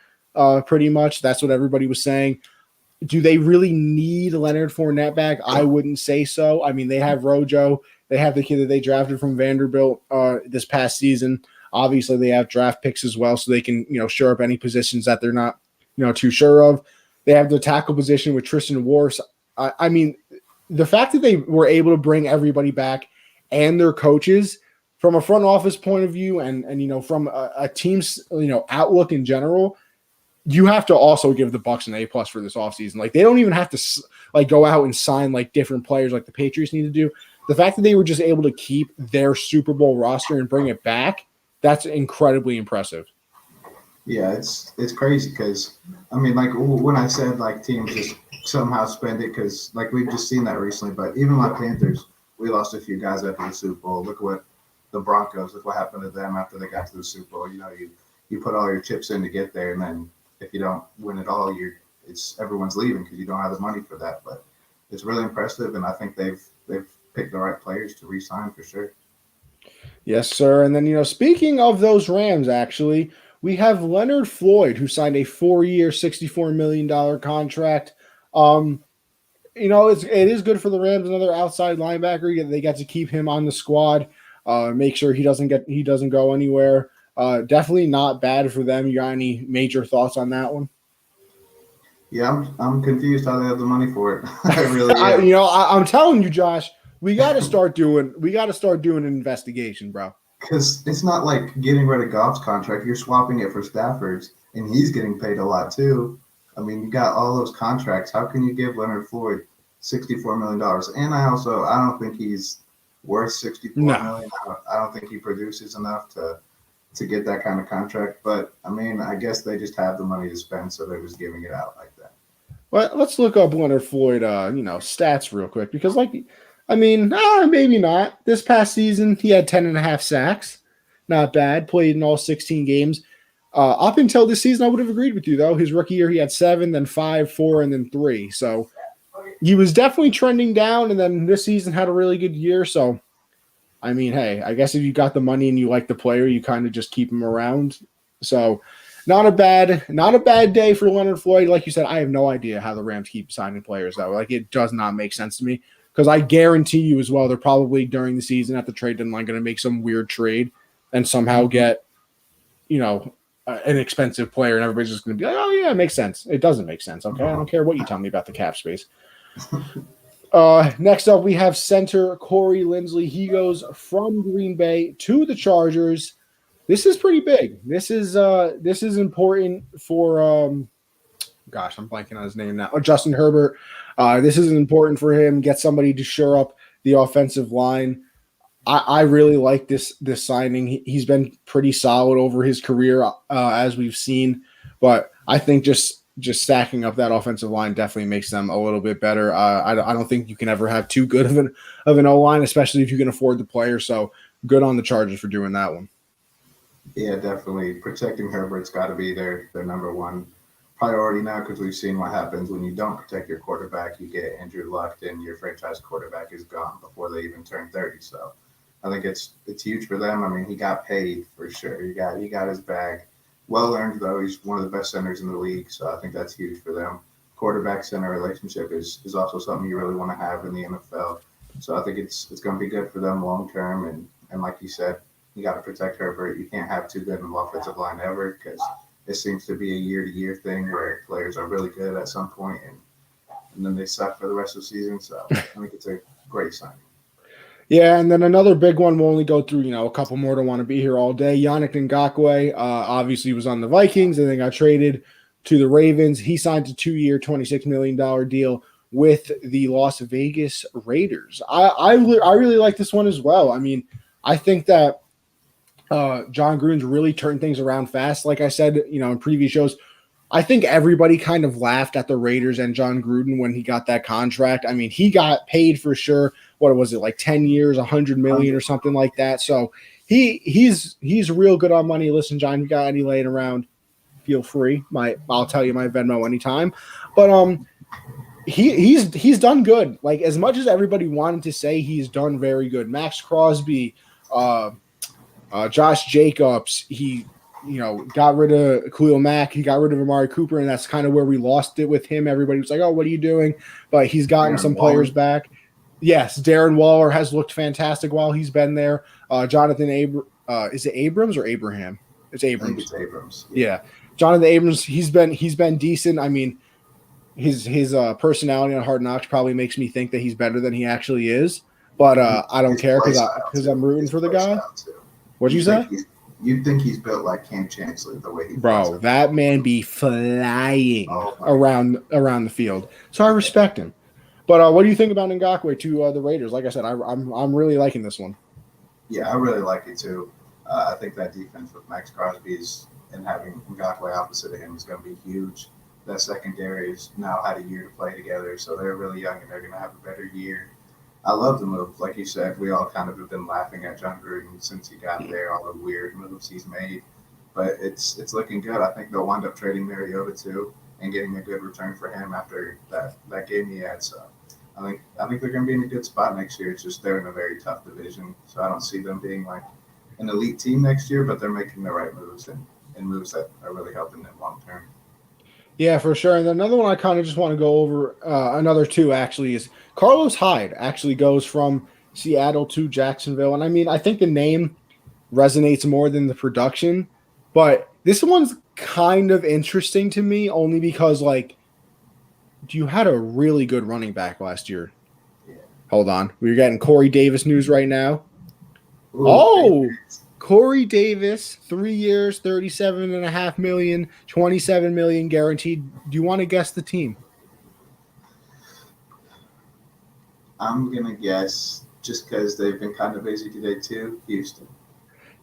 pretty much. That's what everybody was saying. Do they really need Leonard Fournette back? I wouldn't say so. I mean, they have Rojo. They have the kid that they drafted from Vanderbilt this past season. Obviously, they have draft picks as well, so they can, shore up any positions that they're not, too sure of. They have the tackle position with Tristan Wirfs. I mean, the fact that they were able to bring everybody back and their coaches from a front office point of view and from a team's, outlook in general, you have to also give the Bucs an A+ for this offseason. Like they don't even have to like go out and sign like different players like the Patriots need to do. The fact that they were just able to keep their Super Bowl roster and bring it back that's incredibly impressive. Yeah, it's crazy because I mean, like when I said like teams just somehow spend it because like we've just seen that recently. But even my Panthers, we lost a few guys after the Super Bowl. Look what the Broncos, look what happened to them after they got to the Super Bowl. You know, you put all your chips in to get there, and then if you don't win it all, it's everyone's leaving because you don't have the money for that. But it's really impressive, and I think they've picked the right players to re-sign for sure. Yes, sir. And then, speaking of those Rams, actually, we have Leonard Floyd, who signed a 4-year, $64 million contract. It is good for the Rams, another outside linebacker. They get to keep him on the squad, make sure he doesn't go anywhere. Definitely not bad for them. You got any major thoughts on that one? Yeah, I'm confused how they have the money for it. I really am. I'm telling you, Josh, we got to start doing an investigation, bro. Because it's not like getting rid of Goff's contract. You're swapping it for Stafford's, and he's getting paid a lot too. I mean, you got all those contracts. How can you give Leonard Floyd $64 million? And I don't think he's worth $64 million. I don't think he produces enough to get that kind of contract. But I mean, I guess they just have the money to spend, so they're just giving it out like that. Well, let's look up Leonard Floyd, stats real quick because, maybe not. This past season, he had 10.5 sacks. Not bad. Played in all 16 games. Up until this season, I would have agreed with you, though. His rookie year, he had 7, then 5, 4, and then 3. So he was definitely trending down, and then this season had a really good year. So, I mean, hey, I guess if you got the money and you like the player, you kind of just keep him around. So not a bad day for Leonard Floyd. Like you said, I have no idea how the Rams keep signing players, though. Like, it does not make sense to me. Because I guarantee you as well, they're probably during the season at the trade deadline going to make some weird trade and somehow get, an expensive player, and everybody's just going to be like, oh, yeah, it makes sense. It doesn't make sense, okay? I don't care what you tell me about the cap space. Next up, we have center Corey Linsley. He goes from Green Bay to the Chargers. This is pretty big. This is important for I'm blanking on his name now. Justin Herbert. This is important for him. Get somebody to shore up the offensive line. I really like this signing. He's been pretty solid over his career, as we've seen. But I think just stacking up that offensive line definitely makes them a little bit better. I don't think you can ever have too good of an O-line, especially if you can afford the player. So good on the Chargers for doing that one. Yeah, definitely. Protecting Herbert's got to be their number one priority now because we've seen what happens when you don't protect your quarterback. You get Andrew Luck, and your franchise quarterback is gone before they even turn 30. So I think it's huge for them. I mean, he got paid for sure. He got his bag. Well earned, though. He's one of the best centers in the league, so I think that's huge for them. Quarterback center relationship is also something you really want to have in the NFL. So I think it's going to be good for them long term. And like you said, you got to protect Herbert. You can't have too good of an offensive line ever because it seems to be a year-to-year thing where players are really good at some point and then they suck for the rest of the season. So I think it's a great signing. Yeah, and then another big one, we'll only go through, a couple more to want to be here all day. Yannick Ngakoue obviously was on the Vikings and then got traded to the Ravens. He signed a 2-year, $26 million deal with the Las Vegas Raiders. I really like this one as well. I mean, I think that John Gruden's really turned things around fast. Like I said, in previous shows, I think everybody kind of laughed at the Raiders and John Gruden when he got that contract. I mean, he got paid for sure. What was it, like 10 years, $100 million or something like that? So he's real good on money. Listen, John, you got any laying around, feel free. I'll tell you my Venmo anytime. But he's done good. Like, as much as everybody wanted to say, he's done very good. Max Crosby, Josh Jacobs, he got rid of Khalil Mack. He got rid of Amari Cooper, and that's kind of where we lost it with him. Everybody was like, oh, what are you doing? But he's gotten some players back. Yes, Darren Waller has looked fantastic while he's been there. Jonathan is it Abrams or Abraham? It's Abrams. I think it's Abrams. Yeah. Jonathan Abrams, he's been decent. I mean, his personality on Hard Knocks probably makes me think that he's better than he actually is. But I don't care because I'm rooting for the guy. What'd you say? You'd think he's built like Cam Chancellor the way he. Bro, that man be flying around the field. So I respect him. But what do you think about Ngakoue to the Raiders? Like I said, I'm really liking this one. Yeah, I really like it too. I think that defense with Max Crosby's and having Ngakoue opposite of him is going to be huge. That secondary has now had a year to play together, so they're really young and they're going to have a better year. I love the move. Like you said, we all kind of have been laughing at John Gruden since he got there, all the weird moves he's made. But it's looking good. I think they'll wind up trading Mariota too and getting a good return for him after that game he had. So I think they're going to be in a good spot next year. It's just they're in a very tough division, so I don't see them being like an elite team next year. But they're making the right moves and moves that are really helping them long term. Yeah, for sure. And another one I kind of just want to go over, another two actually, is Carlos Hyde actually goes from Seattle to Jacksonville. And I mean, I think the name resonates more than the production, but this one's kind of interesting to me only because, like, you had a really good running back last year. Yeah. Hold on. We're getting Corey Davis news right now. Ooh, Oh, Corey Davis, 3 years, $37.5 million, $27 million guaranteed. Do you want to guess the team? I'm gonna guess just because they've been kind of busy today too. Houston.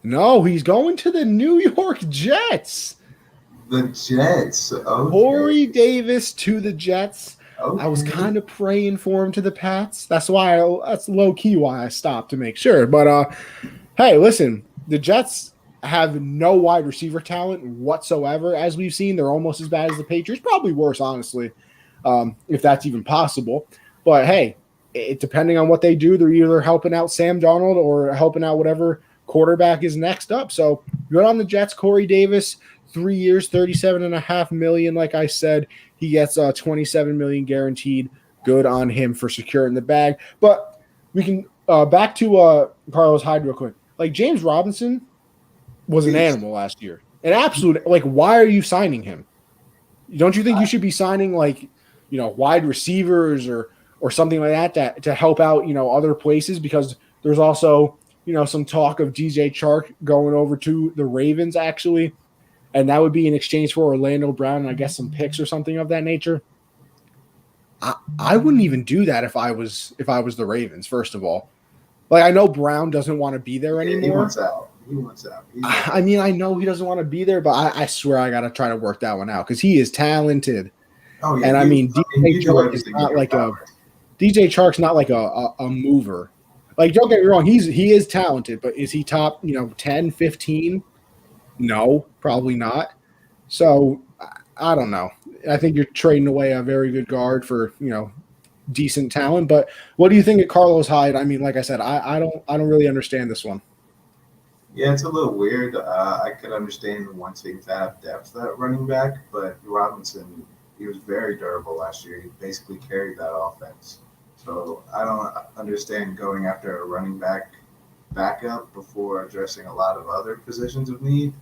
No, he's going to the New York Jets. The Jets. Okay. Corey Davis to the Jets. Okay. I was kind of praying for him to the Pats. That's low key why I stopped to make sure. But hey, listen, the Jets have no wide receiver talent whatsoever, as we've seen. They're almost as bad as the Patriots, probably worse, honestly, if that's even possible. But hey, depending on what they do, they're either helping out Sam Darnold or helping out whatever quarterback is next up. So good on the Jets. Corey Davis, 3 years, $37.5 million. Like I said, he gets $27 million guaranteed. Good on him for securing the bag. But we can back to Carlos Hyde real quick. Like, James Robinson was an animal last year. An absolute, like, why are you signing him? Don't you think you should be signing, like, wide receivers or something like that to help out, other places? Because there's also, some talk of DJ Chark going over to the Ravens, actually. And that would be in exchange for Orlando Brown and I guess some picks or something of that nature. I wouldn't even do that if I was the Ravens, first of all. Like, I know Brown doesn't want to be there anymore. He wants out. I mean, I know he doesn't want to be there, but I swear I got to try to work that one out because he is talented. Oh, yeah. And I mean, DJ Chark's not like a mover. Like, don't get me wrong, he is talented, but is he top, 10, 15? No, probably not. So I don't know. I think you're trading away a very good guard for, decent talent. But what do you think of Carlos Hyde? I mean, like I said, I don't really understand this one. Yeah, it's a little weird. I could understand wanting to have depth at running back, but Robinson, he was very durable last year. He basically carried that offense. So I don't understand going after a running back backup before addressing a lot of other positions of need.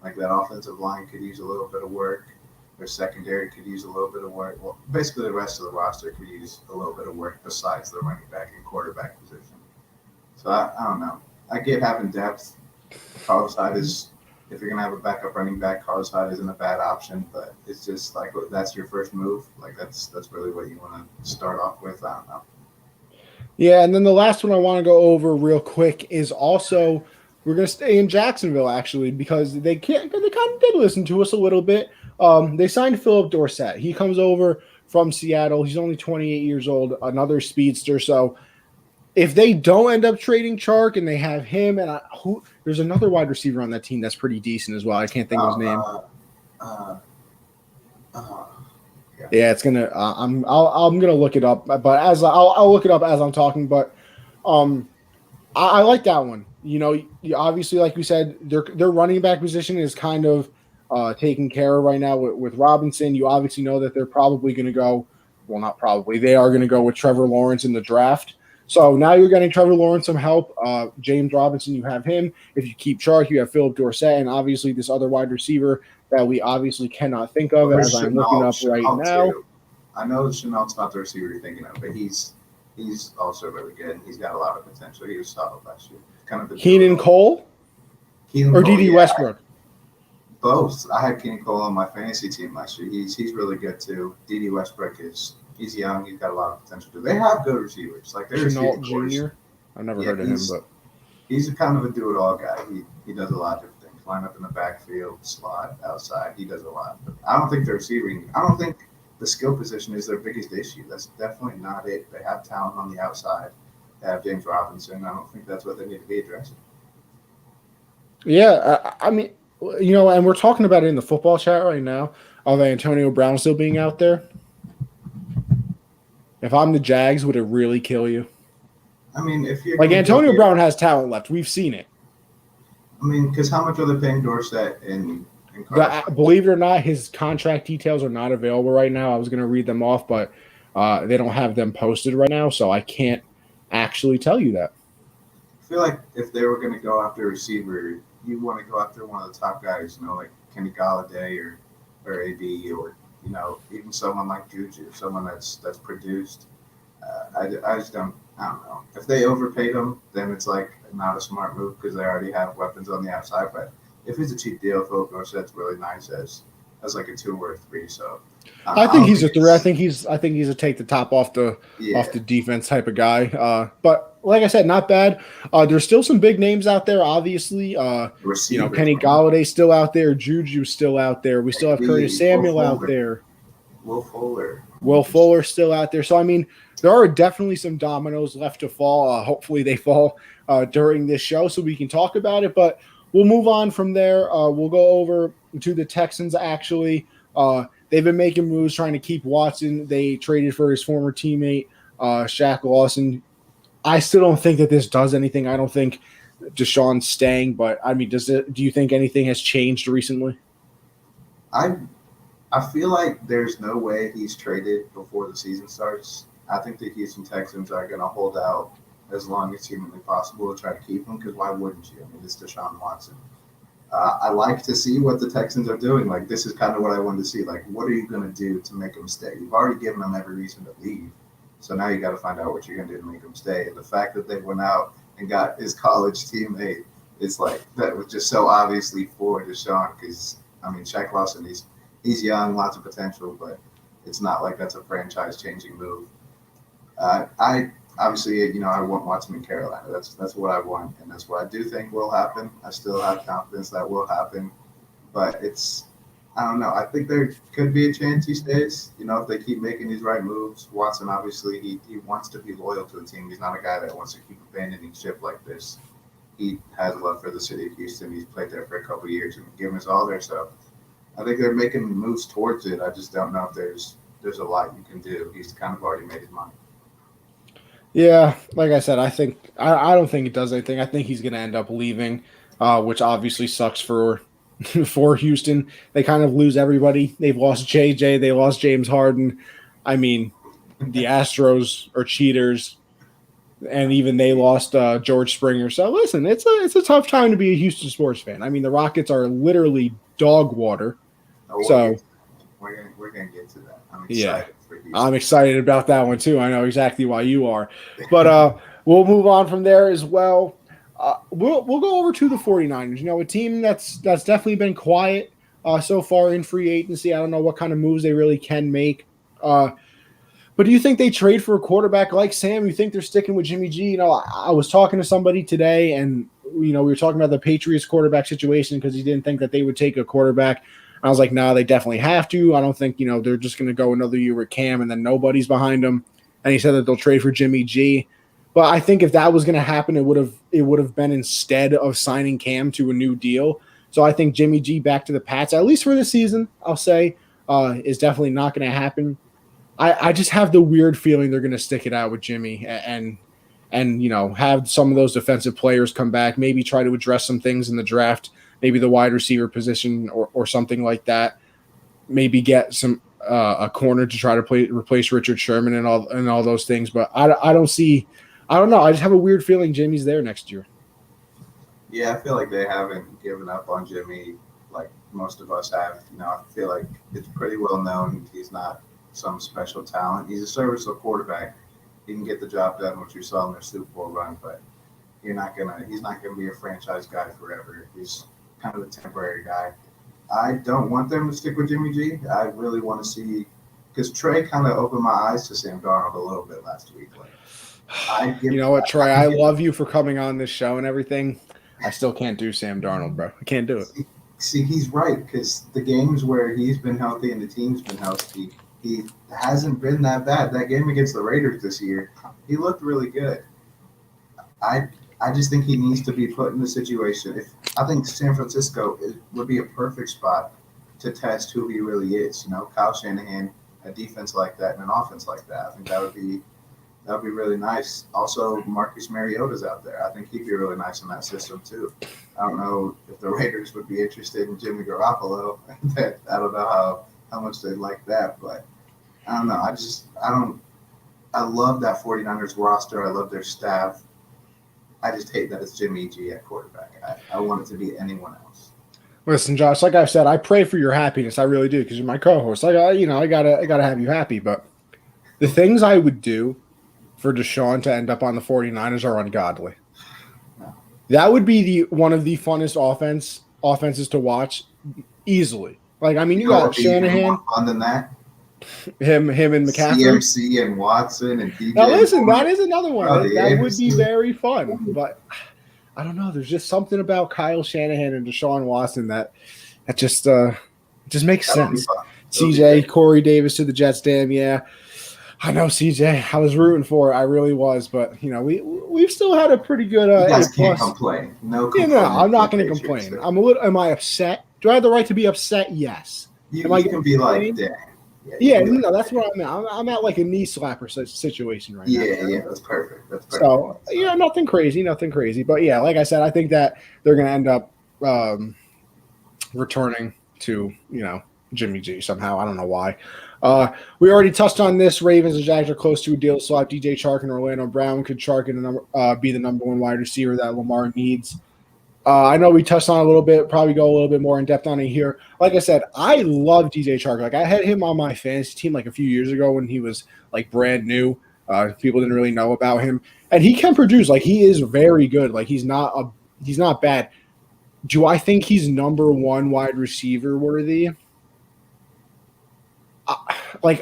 Like, that offensive line could use a little bit of work. Their secondary could use a little bit of work. Well, basically the rest of the roster could use a little bit of work besides the running back and quarterback position. So I don't know. I get having depth. Carlos Hyde is, if you're going to have a backup running back, Carlos Hyde isn't a bad option, but it's just like that's your first move. Like, that's really what you want to start off with. I don't know. Yeah, and then the last one I want to go over real quick is also we're going to stay in Jacksonville, actually, because they kind of did listen to us a little bit. They signed Philip Dorsett. He comes over from Seattle. He's only 28 years old, another speedster. So if they don't end up trading Chark and they have him, and there's another wide receiver on that team that's pretty decent as well. I can't think of his name. Yeah, it's gonna. I'm gonna look it up, but I'll look it up as I'm talking. But I like that one. You obviously, like we said, their running back position is kind of taken care of right now with Robinson. You obviously know that they're probably going to go. Well, not probably. They are going to go with Trevor Lawrence in the draft. So now you're getting Trevor Lawrence some help. James Robinson, you have him. If you keep Chark, you have Philip Dorsett, and obviously this other wide receiver that we obviously cannot think of as I'm looking up right now. I know Chenault's not the receiver you're thinking of, but he's also really good, and he's got a lot of potential. He was solid last year. Kind of Keenan Cole or D.D. Westbrook? Both. I had Keenan Cole on my fantasy team last year. He's really good too. D.D. Westbrook he's young. He's got a lot of potential too. They have good receivers. Like, there's Chenault Jr. I've never heard of him, but he's a kind of a do-it-all guy. He does a lot of different things. Line up in the backfield, slot, outside. He does a lot. But I don't think the receiving. I don't think the skill position is their biggest issue. That's definitely not it. They have talent on the outside. They have James Robinson. I don't think that's what they need to be addressing. Yeah, I mean, and we're talking about it in the football chat right now of Antonio Brown still being out there. If I'm the Jags, would it really kill you? I mean, if you're like Antonio Brown has talent left, we've seen it. I mean, because how much are they paying Dorsett and believe it or not, his contract details are not available right now. I was going to read them off, but they don't have them posted right now, so I can't actually tell you that. I feel like if they were going to go after a receiver, you want to go after one of the top guys, like Kenny Galladay or AB or even someone like Juju, someone that's produced. I just don't. I don't know. If they overpaid him, then it's like not a smart move because they already have weapons on the outside. But if it's a cheap deal, Philip Dorsett's really nice as like a 2 or a 3. So I think he's a 3. I think he's a take the top off the defense type of guy. But like I said, not bad. There's still some big names out there. Obviously, Kenny Galladay's still out there. Juju's still out there. We still have Curtis Samuel out there. Will Fuller's still out there. So I mean, there are definitely some dominoes left to fall. Hopefully they fall during this show so we can talk about it. But we'll move on from there. We'll go over to the Texans, actually. They've been making moves trying to keep Watson. They traded for his former teammate, Shaq Lawson. I still don't think that this does anything. I don't think Deshaun's staying. But, I mean, do you think anything has changed recently? I feel like there's no way he's traded before the season starts. I think the Houston Texans are going to hold out as long as humanly possible to try to keep him because why wouldn't you? I mean, it's Deshaun Watson. I like to see what the Texans are doing. Like, this is kind of what I wanted to see. Like, what are you going to do to make him stay? You've already given him every reason to leave. So now you got to find out what you're going to do to make him stay. And the fact that they went out and got his college teammate, it's like that was just so obviously for Deshaun because, I mean, Shaq Lawson, he's young, lots of potential, but it's not like that's a franchise-changing move. I obviously, I want Watson in Carolina. That's what I want, and that's what I do think will happen. I still have confidence that will happen, but I don't know. I think there could be a chance he stays. If they keep making these right moves. Watson, obviously, he wants to be loyal to the team. He's not a guy that wants to keep abandoning ship like this. He has love for the city of Houston. He's played there for a couple of years and given us all there. So I think they're making moves towards it. I just don't know if there's a lot you can do. He's kind of already made his mind. Yeah, like I said, I don't think it does anything. I think he's going to end up leaving, which obviously sucks for Houston. They kind of lose everybody. They've lost JJ. They lost James Harden. I mean, the Astros are cheaters, and even they lost George Springer. So listen, it's a tough time to be a Houston sports fan. I mean, the Rockets are literally dog water. We're gonna get to that. I'm excited. Yeah. I'm excited about that one too. I know exactly why you are. But we'll move on from there as well. We'll go over to the 49ers. A team that's definitely been quiet so far in free agency. I don't know what kind of moves they really can make. But do you think they trade for a quarterback like Sam? You think they're sticking with Jimmy G? I was talking to somebody today, and we were talking about the Patriots quarterback situation because he didn't think that they would take a quarterback. I was like, no, they definitely have to. I don't think, they're just going to go another year with Cam and then nobody's behind them. And he said that they'll trade for Jimmy G. But I think if that was going to happen, it would have been instead of signing Cam to a new deal. So I think Jimmy G back to the Pats, at least for the season, I'll say, is definitely not going to happen. I just have the weird feeling they're going to stick it out with Jimmy and have some of those defensive players come back, maybe try to address some things in the draft. Maybe the wide receiver position or something like that. Maybe get some a corner to try to replace Richard Sherman and all those things. But I don't know. I just have a weird feeling Jimmy's there next year. Yeah, I feel like they haven't given up on Jimmy like most of us have. I feel like it's pretty well known he's not some special talent. He's a serviceable quarterback. He can get the job done, which you saw in their Super Bowl run, but he's not gonna be a franchise guy forever. He's kind of a temporary guy. I don't want them to stick with Jimmy G. I really want to see because Trey kind of opened my eyes to Sam Darnold a little bit last week. I'd give. You know what, Troy? I'd I give love you for coming on this show and everything. I still can't do Sam Darnold, bro. I can't do it. See, he's right because the games where he's been healthy and the team's been healthy, he hasn't been that bad. That game against the Raiders this year, he looked really good. I I just think he needs to be put in the situation. If I think San Francisco would be a perfect spot to test who he really is. You know, Kyle Shanahan, a defense like that and an offense like that. I think that would be really nice. Also, Marcus Mariota's out there. I think he'd be really nice in that system too. I don't know if the Raiders would be interested in Jimmy Garoppolo. I don't know how much they'd like that, but I don't know. I love that 49ers roster. I love their staff. I just hate that it's Jimmy G at quarterback. I want it to be anyone else. Listen, Josh, like I said, I pray for your happiness. I really do, because you're my co-host. I gotta have you happy. But the things I would do for Deshaun to end up on the 49ers are ungodly. No. That would be one of the funnest offenses to watch easily. Like, I mean, you got Shanahan, more fun than that. him and McCaffrey. CMC and Watson and DJ. Now, listen, that is another one. Oh, that would be very fun. But I don't know. There's just something about Kyle Shanahan and Deshaun Watson that just makes sense. CJ, Corey Davis to the Jets. Damn, yeah. I know, CJ. I was rooting for it. I really was, but you know, we've still had a pretty good. You guys can't complain. No, I'm not going to complain. I'm a little. Am I upset? Do I have the right to be upset? Yes. You can be like, dang. Yeah, no, that's what I'm at. I'm at like a knee slapper situation right now. Yeah, that's perfect. So, yeah, nothing crazy. But yeah, like I said, I think that they're going to end up returning to, Jimmy G somehow. I don't know why. We already touched on this. Ravens and Jags are close to a deal swap. DJ Chark and Orlando Brown. Could Chark be the number one wide receiver that Lamar needs? I know we touched on it a little bit, probably go a little bit more in depth on it here. Like I said, I love DJ Chark. Like, I had him on my fantasy team like a few years ago when he was like brand new. People didn't really know about him, and he can produce. Like, he is very good. Like, he's not bad. Do I think he's number one wide receiver worthy? On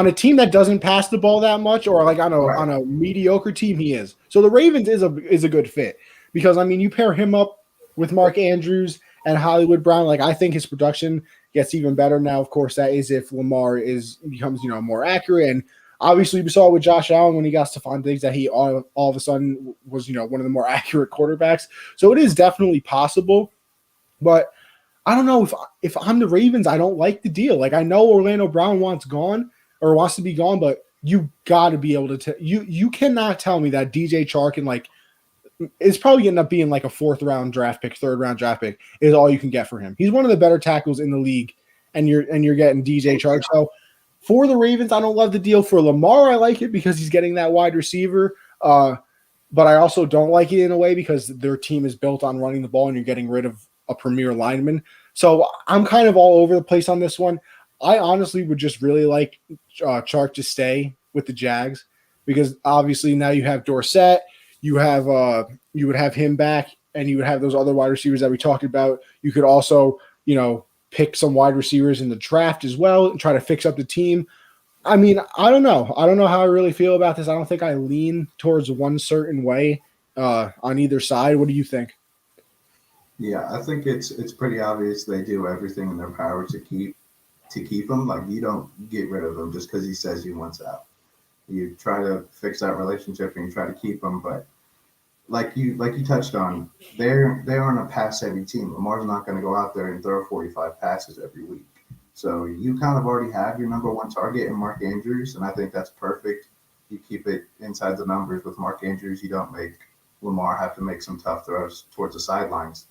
a team that doesn't pass the ball that much, or like on a mediocre team, he is. So the Ravens is a good fit. Because, I mean, you pair him up with Mark Andrews and Hollywood Brown. Like, I think his production gets even better now. Of course, that is if Lamar becomes more accurate. And obviously, we saw with Josh Allen when he got Stephon Diggs that he all of a sudden was, one of the more accurate quarterbacks. So it is definitely possible. But I don't know if I'm the Ravens, I don't like the deal. Like, I know Orlando Brown wants to be gone, but you got to be able to you cannot tell me that DJ Chark and it's probably going to end up being like a third round draft pick is all you can get for him. He's one of the better tackles in the league, and you're getting DJ Chark. So for the Ravens, I don't love the deal. For Lamar, I like it because he's getting that wide receiver. But I also don't like it in a way because their team is built on running the ball, and you're getting rid of a premier lineman. So I'm kind of all over the place on this one. I honestly would just really like Chark to stay with the Jags because obviously now you have Dorsett. You would have him back, and you would have those other wide receivers that we talked about. You could also, pick some wide receivers in the draft as well and try to fix up the team. I mean, I don't know. I don't know how I really feel about this. I don't think I lean towards one certain way on either side. What do you think? Yeah, I think it's pretty obvious they do everything in their power to keep him. Like, you don't get rid of him just because he says he wants out. You try to fix that relationship and you try to keep them, but like you touched on, they aren't a pass-heavy team. Lamar's not going to go out there and throw 45 passes every week. So you kind of already have your number one target in Mark Andrews, and I think that's perfect. You keep it inside the numbers with Mark Andrews. You don't make Lamar have to make some tough throws towards the sidelines.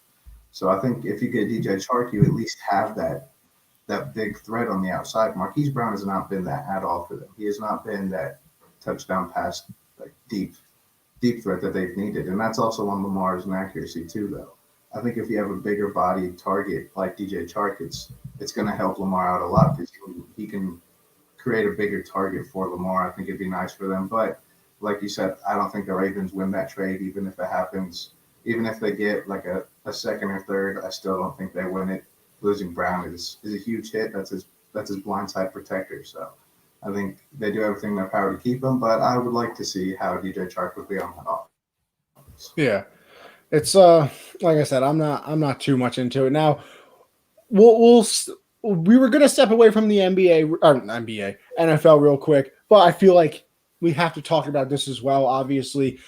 So I think if you get DJ Chark, you at least have that big threat on the outside. Marquise Brown has not been that at all for them. He has not been that touchdown pass, like deep threat that they've needed. And that's also on Lamar's inaccuracy too, though. I think if you have a bigger body target like DJ Chark, it's going to help Lamar out a lot because he can create a bigger target for Lamar. I think it'd be nice for them. But like you said, I don't think the Ravens win that trade, even if it happens. Even if they get like a second or third, I still don't think they win it. Losing Brown is a huge hit. That's his blindside protector. So I think they do everything in their power to keep him, but I would like to see how DJ Chark would be on that offense. Yeah. It's like I said, I'm not too much into it. Now, we'll we were going to step away from the NBA or NBA NFL real quick, but I feel like we have to talk about this as well. Obviously,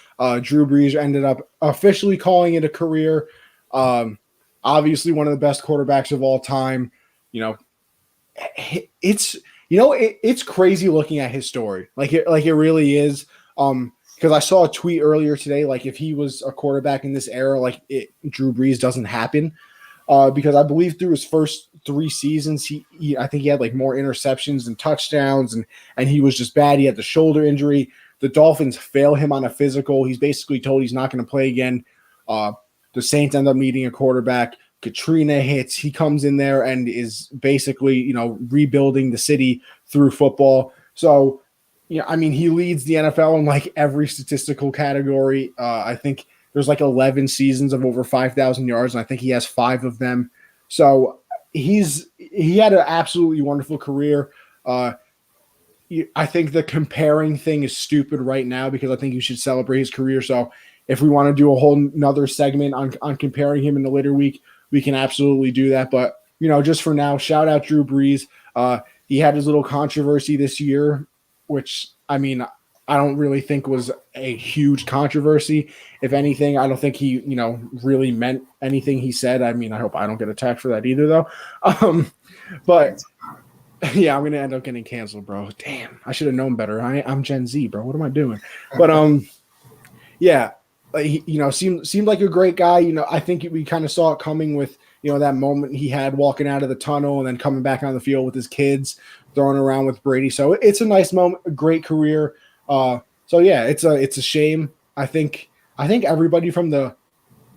Drew Brees ended up officially calling it a career. Obviously, one of the best quarterbacks of all time. You know, it's it's crazy looking at his story. It really is. Because I saw a tweet earlier today, like if he was a quarterback in this era, Drew Brees doesn't happen. Because I believe through his first 3 seasons, I think he had like more interceptions and touchdowns, and he was just bad. He had the shoulder injury. The Dolphins fail him on a physical. He's basically told he's not going to play again. The Saints end up needing a quarterback. Katrina hits. He comes in there and is basically, rebuilding the city through football. So, I mean, he leads the NFL in like every statistical category. I think there's like 11 seasons of over 5,000 yards, and I think he has 5 of them. So he had an absolutely wonderful career. I think the comparing thing is stupid right now because I think you should celebrate his career. So if we want to do a whole nother segment on comparing him in the later week, we can absolutely do that. But, just for now, shout out Drew Brees. He had his little controversy this year, which, I mean, I don't really think was a huge controversy. If anything, I don't think he, really meant anything he said. I mean, I hope I don't get attacked for that either, though. But yeah, I'm gonna end up getting canceled, bro. Damn, I should have known better. I'm Gen Z, bro. What am I doing? But yeah, he, seemed like a great guy. I think we kind of saw it coming with that moment he had walking out of the tunnel and then coming back on the field with his kids, throwing around with Brady. So it's a nice moment, a great career. So yeah, it's a shame. I think everybody from the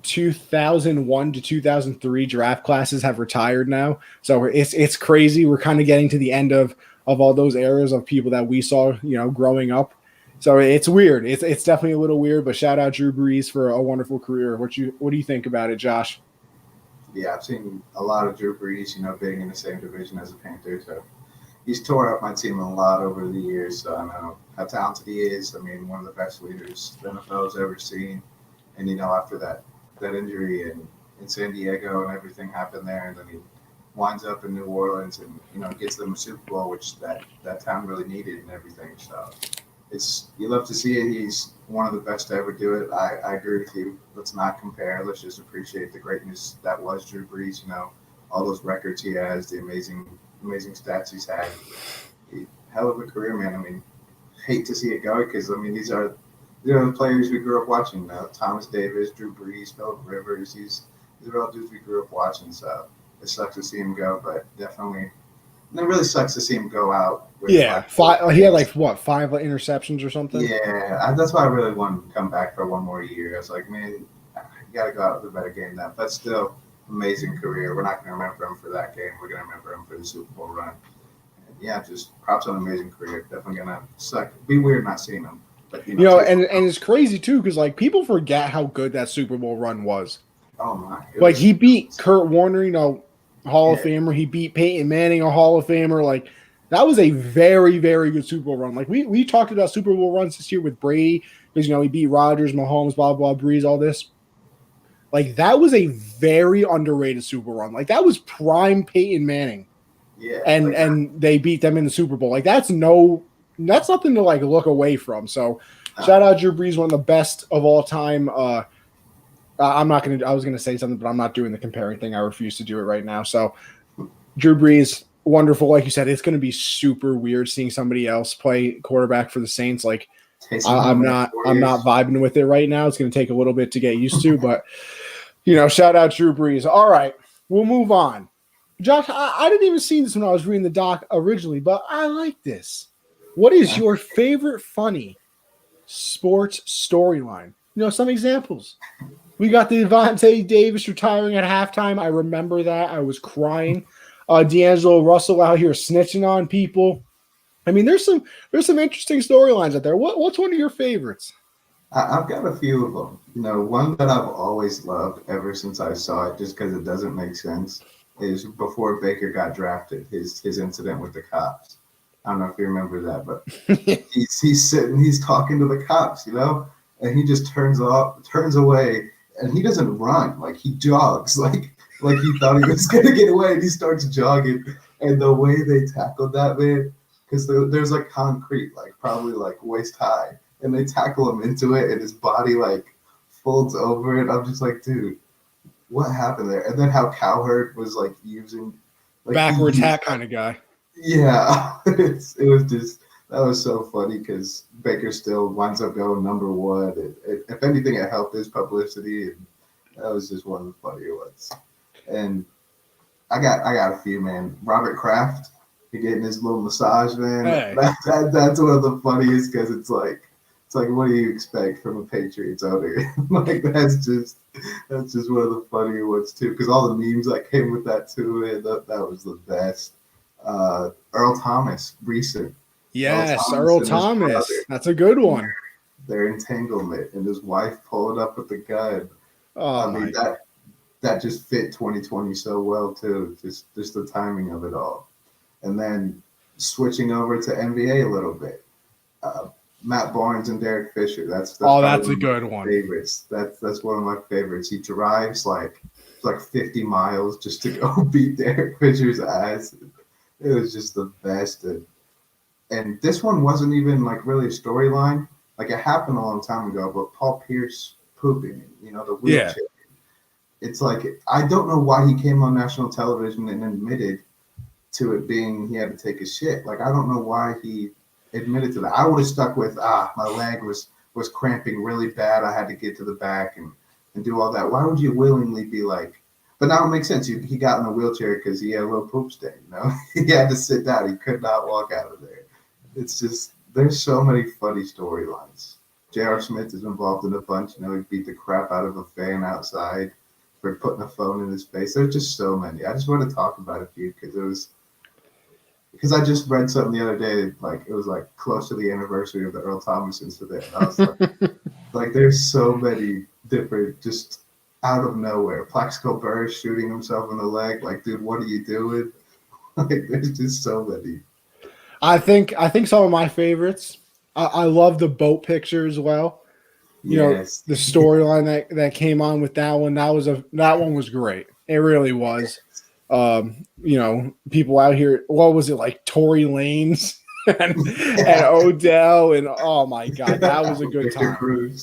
2001 to 2003 draft classes have retired now. So it's crazy. We're kind of getting to the end of all those eras of people that we saw, growing up. So it's weird. It's definitely a little weird, but shout out Drew Brees for a wonderful career. What do you think about it, Josh? Yeah, I've seen a lot of Drew Brees, being in the same division as a Panther. So he's tore up my team a lot over the years. So I know how talented he is. I mean, one of the best leaders the NFL has ever seen. And, after that injury in San Diego and everything happened there, and then he winds up in New Orleans and, gets them a Super Bowl, which that town really needed and everything. So you love to see it. He's one of the best to ever do it. I agree with you. Let's not compare. Let's just appreciate the greatness that was Drew Brees. All those records he has, the amazing stats he's had. Hell of a career, man. I mean, hate to see it go because, I mean, these are the players we grew up watching. Thomas Davis, Drew Brees, Phillip Rivers. These are all dudes we grew up watching. So it sucks to see him go, but definitely – it really sucks to see him go out. Yeah, he had 5 interceptions or something? Yeah, that's why I really wanted to come back for one more year. I was like, man, you got to go out with a better game than that. But still, amazing career. We're not going to remember him for that game. We're going to remember him for the Super Bowl run. And yeah, just props on an amazing career. Definitely going to suck. Be weird not seeing him. But, and it's crazy, too, because, people forget how good that Super Bowl run was. Oh, my. He beat Kurt Warner, Hall of Famer. He beat Peyton Manning, a Hall of Famer. That was a very, very good Super Bowl run. We talked about Super Bowl runs this year with Brady because, he beat Rodgers, Mahomes, blah, blah, Breeze, all this. That was a very underrated Super Bowl run. That was prime Peyton Manning. Yeah. And they beat them in the Super Bowl. That's nothing to, look away from. So, shout out Drew Brees, one of the best of all time. I was going to say something, but I'm not doing the comparing thing. I refuse to do it right now. So, Drew Brees, wonderful. Like you said, it's going to be super weird seeing somebody else play quarterback for the Saints. I'm not vibing with it right now. It's going to take a little bit to get used to, but shout out Drew Brees. All right, we'll move on. Josh, I didn't even see this when I was reading the doc originally, but I like this. What is your favorite funny sports storyline? Some examples. We got the Devontae Davis retiring at halftime. I remember that. I was crying. D'Angelo Russell out here snitching on people. I mean, there's some interesting storylines out there. What's one of your favorites? I've got a few of them. One that I've always loved ever since I saw it, just because it doesn't make sense, is before Baker got drafted, his incident with the cops. I don't know if you remember that, but he's sitting, he's talking to the cops, and he just turns away, and he doesn't run, like he jogs, like he thought he was gonna get away, and he starts jogging, and the way they tackled that man, because there's like concrete, like probably like waist high, and they tackle him into it, and his body like folds over it. I'm just like, dude, what happened there? And then how Cowherd was like using like backwards hat kind of guy. Yeah, it was just that was so funny because Baker still winds up going number one. If anything, it helped his publicity, and that was just one of the funnier ones. And I got a few, man. Robert Kraft, he getting his little massage, man. Hey. That's one of the funniest because it's like what do you expect from a Patriots owner? Like that's just one of the funnier ones too because all the memes that came with that too, man, that was the best. Earl Thomas, recent. Yes, Earl Thomas. That's a good one. Their entanglement and his wife pulling up with the gun. Oh, I mean that just fit 2020 so well too. Just the timing of it all. And then switching over to NBA a little bit. Matt Barnes and Derek Fisher. That's a good one. Favorites. That's one of my favorites. He drives like 50 miles just to go beat Derek Fisher's ass. It was just the best. And this one wasn't even like really a storyline. Like it happened a long time ago, but Paul Pierce pooping, the wheelchair. Yeah. It's like, I don't know why he came on national television and admitted to it being he had to take a shit. Like, I don't know why he admitted to that. I would have stuck with, my leg was cramping really bad. I had to get to the back and do all that. Why would you willingly be like, but now it makes sense. He got in a wheelchair because he had a little poop stain, He had to sit down. He could not walk out of there. It's just, there's so many funny storylines. J.R. Smith is involved in a bunch. He beat the crap out of a fan outside for putting a phone in his face. There's just so many. I just want to talk about a few because I just read something the other day, like it was like close to the anniversary of the Earl Thomas incident. And I was like, there's so many different, just out of nowhere. Plaxico Burress shooting himself in the leg. Like, dude, what are you doing? Like, there's just so many. I think some of my favorites. I love the boat picture as well. Yes. The storyline that came on with that one. That one was great. It really was. People out here. What was it like? Tory Lanez and Odell and oh my god, that was a good time.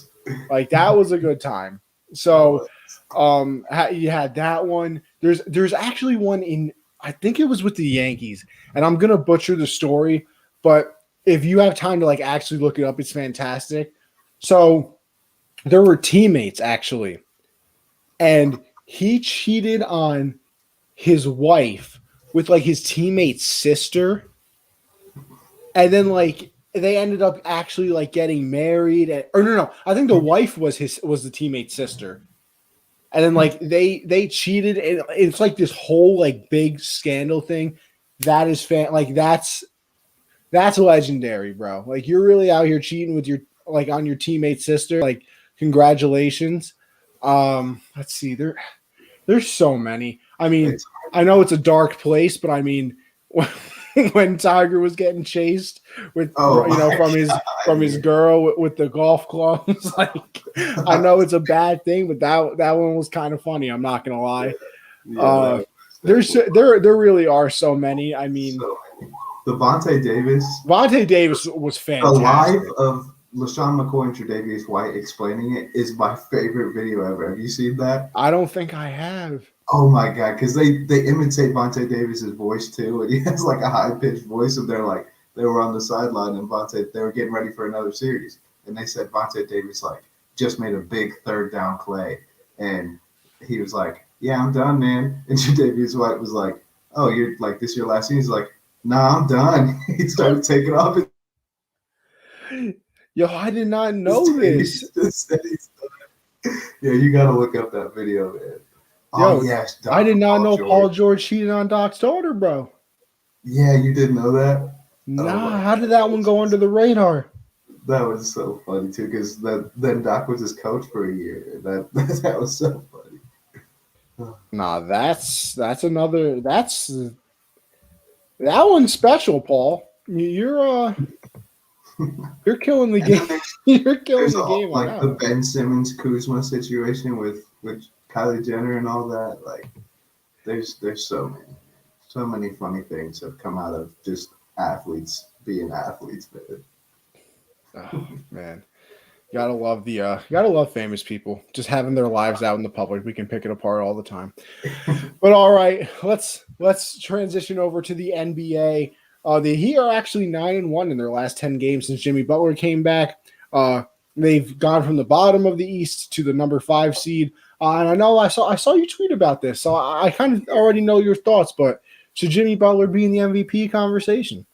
Like that was a good time. So, you had that one. There's actually one in. I think it was with the Yankees, and I'm gonna butcher the story, but if you have time to like actually look it up, it's fantastic. So there were teammates actually, and he cheated on his wife with like his teammate's sister, and then like they ended up actually like getting married. No, I think the wife was the teammate's sister. And then like they cheated, and it's like this whole like big scandal thing. That is that's legendary, bro. Like you're really out here cheating with your like on your teammate's sister. Like congratulations. Let's see, there's so many. I mean, I know it's a dark place, but I mean when Tiger was getting chased with from his girl with the golf clubs, like I know it's a bad thing, but that one was kind of funny. I'm not gonna lie. There really are so many. I mean, the Vontae Davis was fantastic. The live of LaShawn McCoy and Tre'Davious White explaining it is my favorite video ever. Have you seen that? I don't think I have. Oh my god, because they imitate Vontae Davis's voice too, and he has like a high pitched voice, and they were on the sideline, and they were getting ready for another series, and they said Vontae Davis like just made a big third down play, and he was like, "Yeah, I'm done, man," and Tre'Davious White was like, "Oh, you're like this your last season?" He's like, "Nah, I'm done." He started taking off. Yo, I did not know this. Yeah, you gotta look up that video, man. Yo, yes, I did not know Paul George cheated on Doc's daughter, bro. Yeah, you didn't know that? Nah, how did that one go under the radar? That was so funny too, because then Doc was his coach for a year. That was so funny. Nah, that one's special, Paul. You're killing the And game. then You're killing there's the all, game on like that the one. Ben Simmons Kuzma situation with Kylie Jenner and all that. Like there's so many funny things have come out of just athletes being athletes, man. Oh man. Gotta love famous people. Just having their lives out in the public. We can pick it apart all the time. But all right, let's transition over to the NBA. The Heat are actually 9-1 in their last 10 games since Jimmy Butler came back. They've gone from the bottom of the East to the number 5 seed. And I know I saw you tweet about this, so I kind of already know your thoughts. But should Jimmy Butler be in the MVP conversation?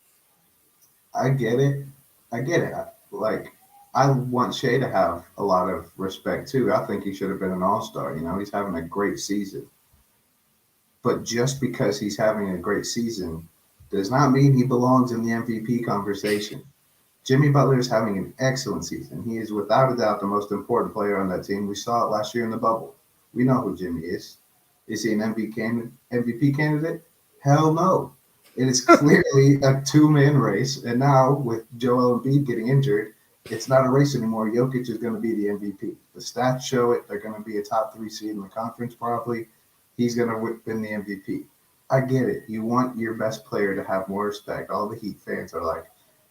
I get it. I get it. Like I want Shea to have a lot of respect too. I think he should have been an all-star. You know, he's having a great season. But just because he's having a great season does not mean he belongs in the MVP conversation. Jimmy Butler is having an excellent season. He is without a doubt the most important player on that team. We saw it last year in the bubble. We know who Jimmy is. Is he an MVP candidate? Hell no. It is clearly a two-man race. And now with Joel Embiid getting injured, it's not a race anymore. Jokic is going to be the MVP. The stats show it. They're going to be a top 3 seed in the conference probably. He's going to win the MVP. I get it. You want your best player to have more respect. All the Heat fans are like,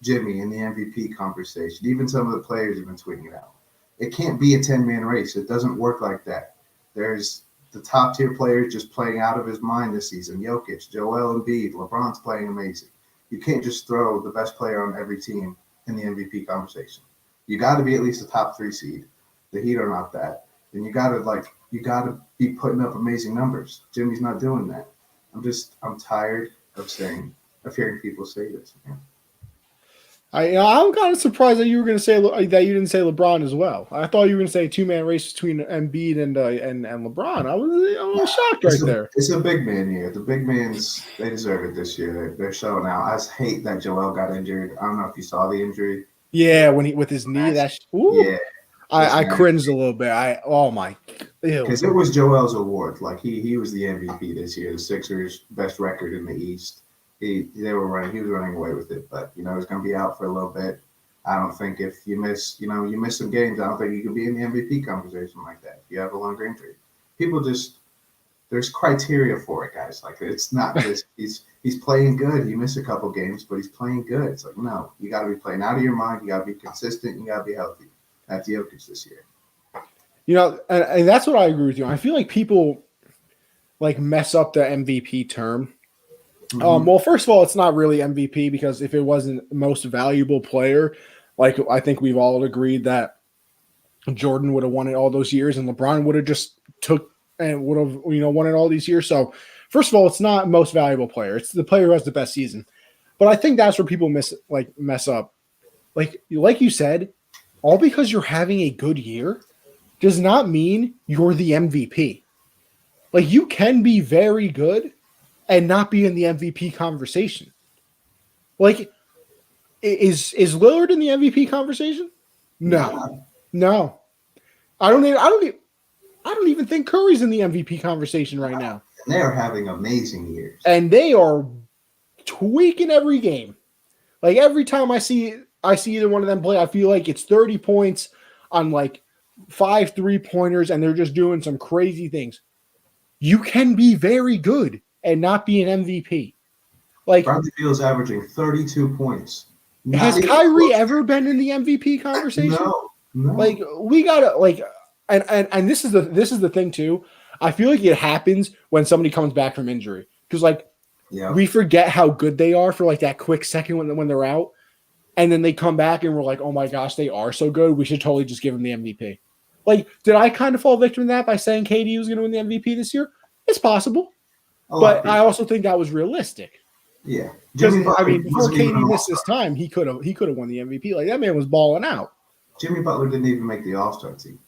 Jimmy in the MVP conversation. Even some of the players have been tweeting it out. It can't be a 10-man race. It doesn't work like that. There's the top tier players just playing out of his mind this season. Jokic, Joel Embiid, LeBron's playing amazing. You can't just throw the best player on every team in the MVP conversation. You got to be at least a top 3 seed. The Heat are not that. And you got to be putting up amazing numbers. Jimmy's not doing that. I'm tired of hearing people say this. Man. I'm kind of surprised that you were going to say that you didn't say LeBron as well. I thought you were going to say a 2-man race between Embiid and LeBron. I was a little shocked right there. It's a big man year. The big mans, they deserve it this year. They're showing out. I hate that Joel got injured. I don't know if you saw the injury. Yeah, when he with his knee, Yeah, I cringed a little bit. Oh my, because it was Joel's award. Like he was the MVP this year. The Sixers' best record in the East. He was running away with it. But he's going to be out for a little bit. I don't think if you miss some games, I don't think you can be in the MVP conversation like that. If you have a longer injury, people just there's criteria for it, guys. Like it's not just he's playing good. He missed a couple games, but he's playing good. It's like no, you got to be playing out of your mind. You got to be consistent. You got to be healthy. That's Jokic this year. And that's what I agree with you. I feel like people like mess up the MVP term. Mm-hmm. Well, first of all, it's not really MVP because if it wasn't most valuable player, like I think we've all agreed that Jordan would have won it all those years, and LeBron would have just took and would have won it all these years. So, first of all, it's not most valuable player; it's the player who has the best season. But I think that's where people mess up. Like you said, all because you're having a good year does not mean you're the MVP. Like you can be very good and not be in the MVP conversation. Like, is Lillard in the MVP conversation? No. I don't even think Curry's in the MVP conversation right now. And they are having amazing years. And they are tweaking every game. Like every time I see either one of them play, I feel like it's 30 points on like 5 3-pointers, and they're just doing some crazy things. You can be very good and not be an MVP. Like Bradley Beal's averaging 32 points. Has Kyrie ever been in the MVP conversation? No. Like we gotta and this is the thing too. I feel like it happens when somebody comes back from injury because we forget how good they are for like that quick second when they're out, and then they come back and we're like, oh my gosh, they are so good. We should totally just give them the MVP. Like, did I kind of fall victim to that by saying KD was going to win the MVP this year? It's possible, but I also think that was realistic. Yeah, because before KD missed his time, he could have won the MVP. Like that man was balling out. Jimmy Butler didn't even make the All-Star team.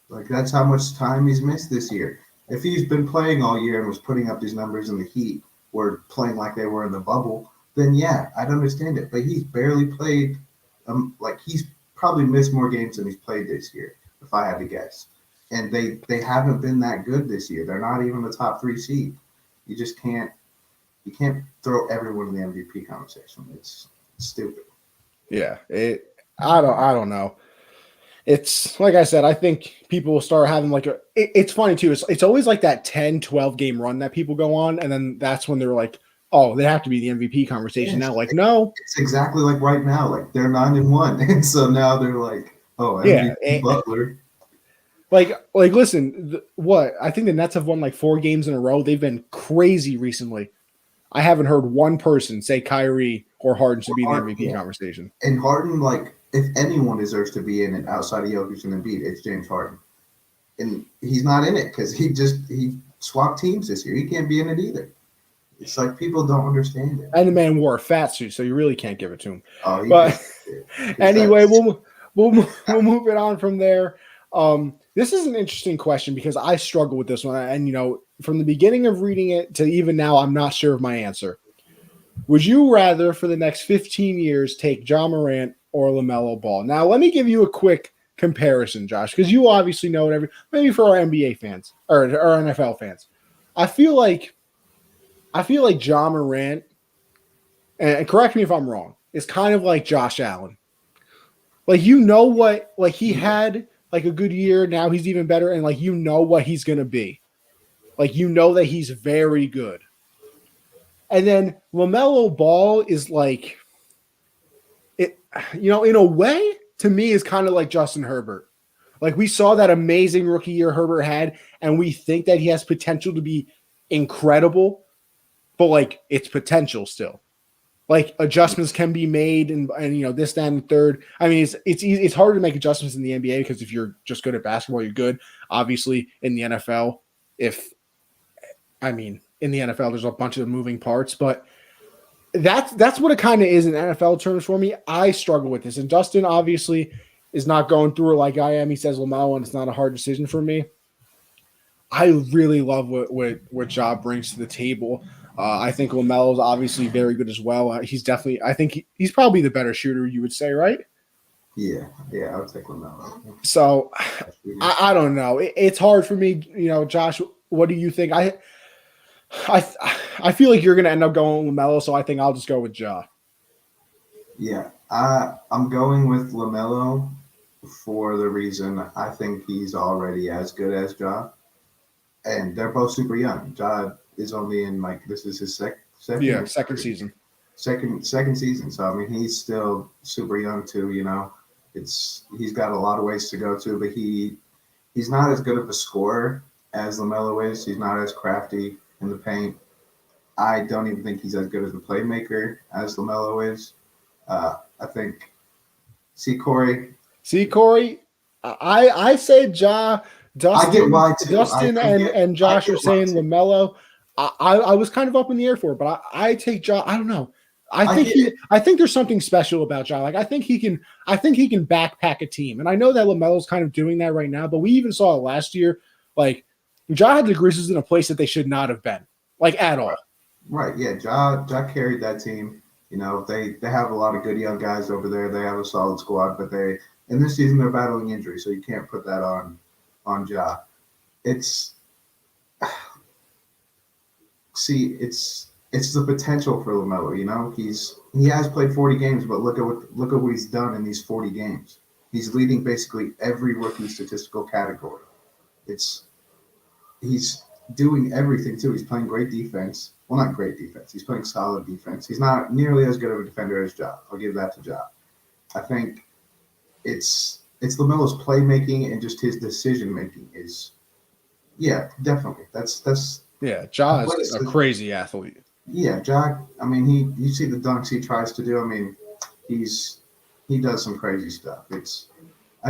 Like that's how much time he's missed this year. If he's been playing all year and was putting up these numbers in the Heat, were playing like they were in the bubble, then yeah, I'd understand it. But he's barely played. Like he's probably missed more games than he's played this year, if I had to guess. And they haven't been that good this year. They're not even the top 3 seed. You just can't. You can't throw everyone in the MVP conversation. stupid. Yeah, I don't know. It's like I said, I think people will start having like it's funny too. It's always like that 10, 12 game run that people go on, and then that's when they're like, oh, they have to be the MVP conversation now. Like, no. It's exactly like right now. Like they're 9-1. And so now they're like, oh, Yeah. MVP Butler. Like listen, what? I think the Nets have won like 4 games in a row. They've been crazy recently. I haven't heard one person say Kyrie or Harden should be in the MVP conversation. And Harden, like, if anyone deserves to be in it outside of Jokic and Embiid, it's James Harden. And he's not in it because he swapped teams this year. He can't be in it either. It's like people don't understand it. And the man wore a fat suit, so you really can't give it to him. Oh, but anyway, we'll move it on from there. This is an interesting question because I struggle with this one. And, from the beginning of reading it to even now, I'm not sure of my answer. Would you rather for the next 15 years take Ja Morant or LaMelo Ball? Now, let me give you a quick comparison, Josh, because you obviously know it. Maybe for our NBA fans or NFL fans, I feel like Ja Morant, and correct me if I'm wrong, is kind of like Josh Allen. Like, what, like he had like a good year. Now he's even better. And like, what he's going to be. Like, that he's very good. And then LaMelo Ball is like, it, in a way, to me, is kind of like Justin Herbert. Like, we saw that amazing rookie year Herbert had, and we think that he has potential to be incredible, but like, it's potential still. Like, adjustments can be made, and this, that, and third. I mean, it's easy. It's hard to make adjustments in the NBA because if you're just good at basketball, you're good. Obviously, in the NFL, in the NFL, there's a bunch of moving parts, but that's what it kind of is in NFL terms for me. I struggle with this, and Dustin obviously is not going through it like I am. He says LaMelo, and it's not a hard decision for me. I really love what Ja brings to the table. I think LaMelo is obviously very good as well. He's definitely, I think he's probably the better shooter, you would say, right? Yeah, I would take LaMelo. So I don't know. It's hard for me, Josh. What do you think? I feel like you're going to end up going with LaMelo, so I think I'll just go with Ja. Yeah, I'm going with LaMelo for the reason I think he's already as good as Ja. And they're both super young. Ja is only in, this is his second season. Second season. So, I mean, he's still super young too, He's got a lot of ways to go too, but he's not as good of a scorer as LaMelo is. He's not as crafty in the paint. I don't even think he's as good as a playmaker as LaMelo is. I think. See, Corey, I say Ja. Dustin, I get why too. Dustin and Josh are saying LaMelo. I was kind of up in the air for it, but I take Ja. I don't know. I think there's something special about Ja. Like, I think he can backpack a team. And I know that LaMelo's kind of doing that right now, but we even saw it last year. Like, Ja had the Grizzlies in a place that they should not have been, like, at all. Right. Yeah. Ja carried that team. They have a lot of good young guys over there. They have a solid squad, but in this season they're battling injury, so you can't put that on Ja. It's the potential for LaMelo. He has played 40 games, but look at what he's done in these 40 games. He's leading basically every rookie statistical category. He's doing everything too. He's playing great defense. Well, not great defense. He's playing solid defense. He's not nearly as good of a defender as Ja. I'll give that to Ja. I think it's LaMelo's playmaking and just his decision making is, yeah, definitely. That's yeah. Ja is a crazy athlete. Yeah, Ja. I mean, you see the dunks he tries to do. I mean, he does some crazy stuff. I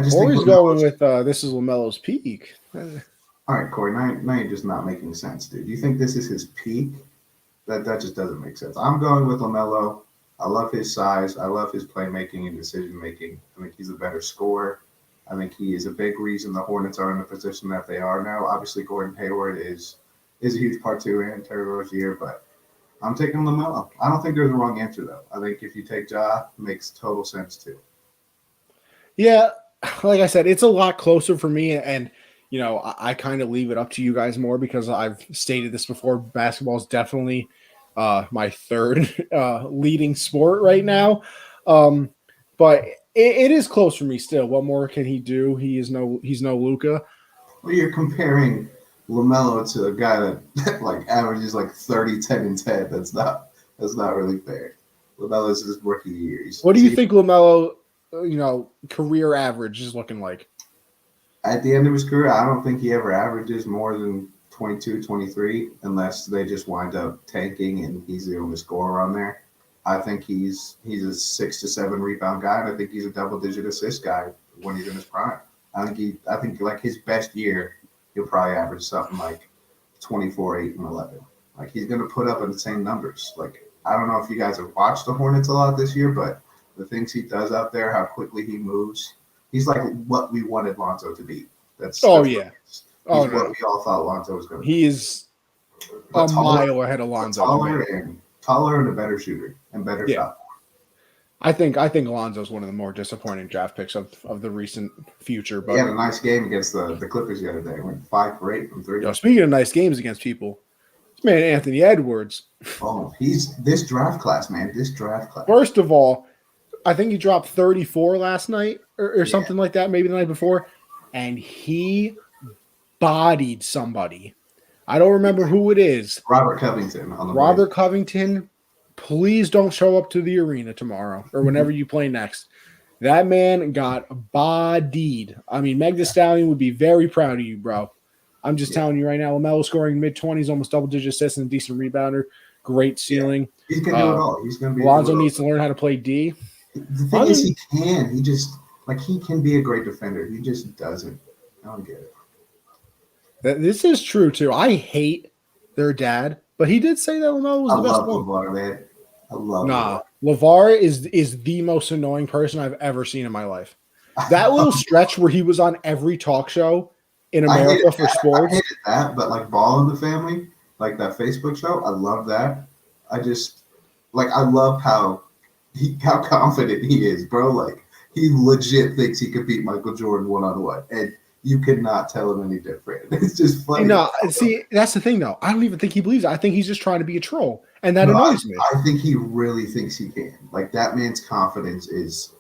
just think going with this is LaMelo's peak. All right, Corey. Now you're just not making sense, dude. You think this is his peak? That just doesn't make sense. I'm going with LaMelo. I love his size. I love his playmaking and decision making. I think he's a better scorer. I think he is a big reason the Hornets are in the position that they are now. Obviously, Gordon Hayward is a huge part too, and Terry Rozier, but I'm taking LaMelo. I don't think there's a wrong answer though. I think if you take Ja, it makes total sense too. Yeah, like I said, it's a lot closer for me, and I kind of leave it up to you guys more because I've stated this before. Basketball is definitely my third leading sport right now. But it is close for me still. What more can he do? He's no Luka. Well, you're comparing LaMelo to a guy that like averages like 30, 10, and 10. That's not really fair. LaMelo's his rookie year. What do you think LaMelo, career average is looking like? At the end of his career, I don't think he ever averages more than 22, 23, unless they just wind up tanking and he's the only scorer on there. I think he's a 6 to 7 rebound guy, and I think he's a double-digit assist guy when he's in his prime. I think like his best year, he'll probably average something like 24, 8, and 11. Like he's going to put up insane numbers. Like I don't know if you guys have watched the Hornets a lot this year, but the things he does out there, how quickly he moves, he's like what we wanted Lonzo to be. That's yeah. He's what we all thought Lonzo was going to be. He is a mile ahead of Lonzo. Taller and a better shooter and better shot. I think Lonzo's one of the more disappointing draft picks of the recent future. But he had a nice game against the Clippers the other day. Went 5 for 8 from 3. Speaking of nice games against people, this man Anthony Edwards. Oh, he's this draft class, man. This draft class. First of all, I think he dropped 34 last night or something like that, maybe the night before, and he bodied somebody. I don't remember who it is. Robert Covington. Covington, please don't show up to the arena tomorrow or whenever you play next. That man got bodied. I mean, Meg Thee Stallion would be very proud of you, bro. I'm just telling you right now, LaMelo scoring mid-20s, almost double-digit assists and a decent rebounder. Great ceiling. He's going to do it all. He's going to be Lonzo needs to learn how to play D. The thing is, he can. He can be a great defender. He just doesn't. I don't get it. This is true, too. I hate their dad, but he did say that LaMelo was the best one. LeVar, man. I love LeVar. LeVar is the most annoying person I've ever seen in my life. That little stretch where he was on every talk show in America for sports. I hated that, but like Ball in the Family, like that Facebook show, I love that. I love how confident he is, bro. Like he legit thinks he could beat Michael Jordan one-on-one, and you could not tell him any different. It's just funny. No, see, that's the thing, though. I don't even think he believes it. I think he's just trying to be a troll, and that annoys me. I think he really thinks he can. Like that man's confidence is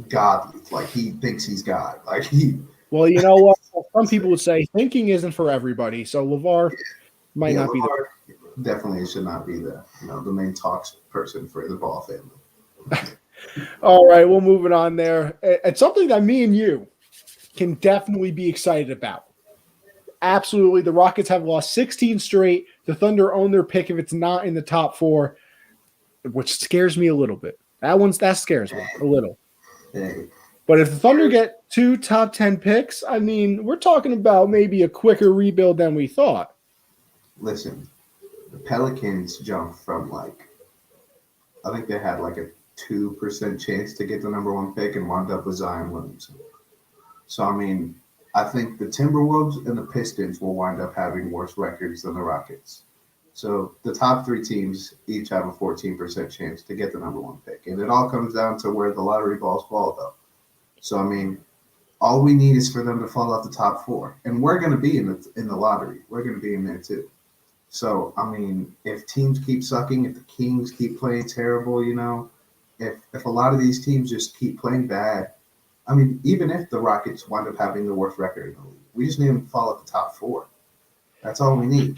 godly. Like he thinks he's God. Like he. Well, you know what? Some people would say thinking isn't for everybody. So LeVar might not be the. Definitely should not be the main talks person for the Ball family. All right, we'll move it on there. It's something that me and you can definitely be excited about. Absolutely. The Rockets have lost 16 straight. The Thunder own their pick if it's not in the top 4, which scares me a little bit. That scares me a little. Hey. But if the Thunder get 2 top 10 picks, I mean, we're talking about maybe a quicker rebuild than we thought. Listen, the Pelicans jumped from I think they had a 2% chance to get the number 1 pick and wound up with Zion Williamson. So, I mean, I think the Timberwolves and the Pistons will wind up having worse records than the Rockets. So the top 3 teams each have a 14% chance to get the number 1 pick. And it all comes down to where the lottery balls fall, though. So, I mean, all we need is for them to fall off the top 4. And we're going to be in the lottery. We're going to be in there, too. So, I mean, if teams keep sucking, if the Kings keep playing terrible, if a lot of these teams just keep playing bad, I mean, even if the Rockets wind up having the worst record in the league, we just need them to fall at the top 4. That's all we need.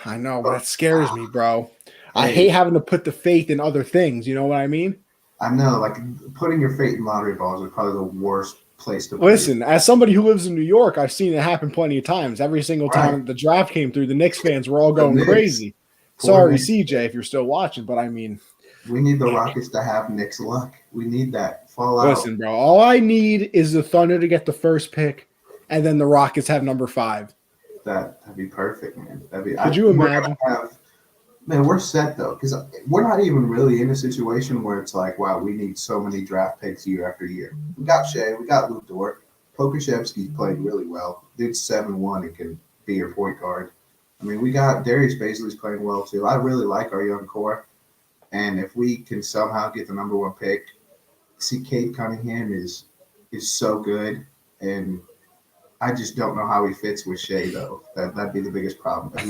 I know, but that scares me, bro. I hate having to put the faith in other things. You know what I mean? I know, putting your faith in lottery balls is probably the worst place to listen. As somebody who lives in New York, I've seen it happen plenty of times. Every single time the draft came through, the Knicks fans were all going crazy. Sorry, CJ, if you're still watching, but I mean, we need the Rockets to have Knicks luck. We need that fallout. Listen, bro, all I need is the Thunder to get the first pick, and then the Rockets have number 5. That'd be perfect, man. Could you imagine? We're set, though, because we're not even really in a situation where it's like, wow, we need so many draft picks year after year. We got Shea. We got Luke Dort. Pokashevsky's played really well. Dude's 7'1" and can be your point guard. I mean, we got Darius Bazley's playing well, too. I really like our young core. And if we can somehow get the number 1 pick, Cade Cunningham is so good. And I just don't know how he fits with Shea, though. That'd be the biggest problem. But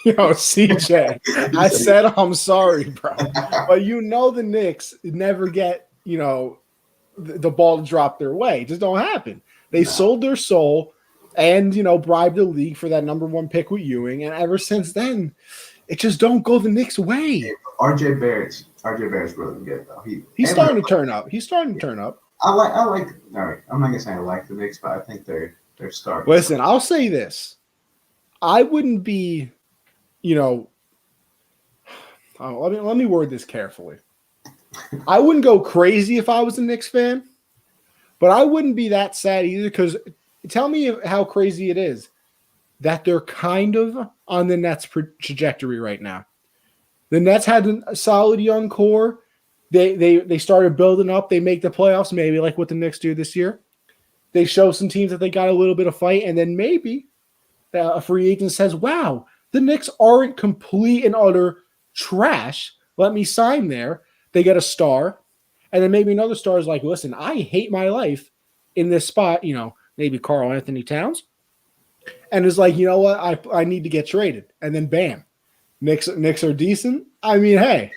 Yo, CJ, I said I'm sorry, bro. But the Knicks never get, the ball to drop their way. It just don't happen. They sold their soul and, bribed the league for that number 1 pick with Ewing. And ever since then, it just don't go the Knicks' way. RJ Barrett's really good, though. He's starting to turn up. I like, all right, I'm not going to say I like the Knicks, but I think they're starting. Listen, I'll say this. I wouldn't be, let me word this carefully. I wouldn't go crazy if I was a Knicks fan, but I wouldn't be that sad either, because tell me how crazy it is that they're kind of on the Nets trajectory right now. The Nets had a solid young core. They started building up. They make the playoffs, maybe like what the Knicks do this year. They show some teams that they got a little bit of fight, and then maybe a free agent says, wow, the Knicks aren't complete and utter trash. Let me sign there. They get a star. And then maybe another star is like, listen, I hate my life in this spot, maybe Karl Anthony Towns. And is like, you know what? I need to get traded. And then bam, Knicks are decent. I mean, hey,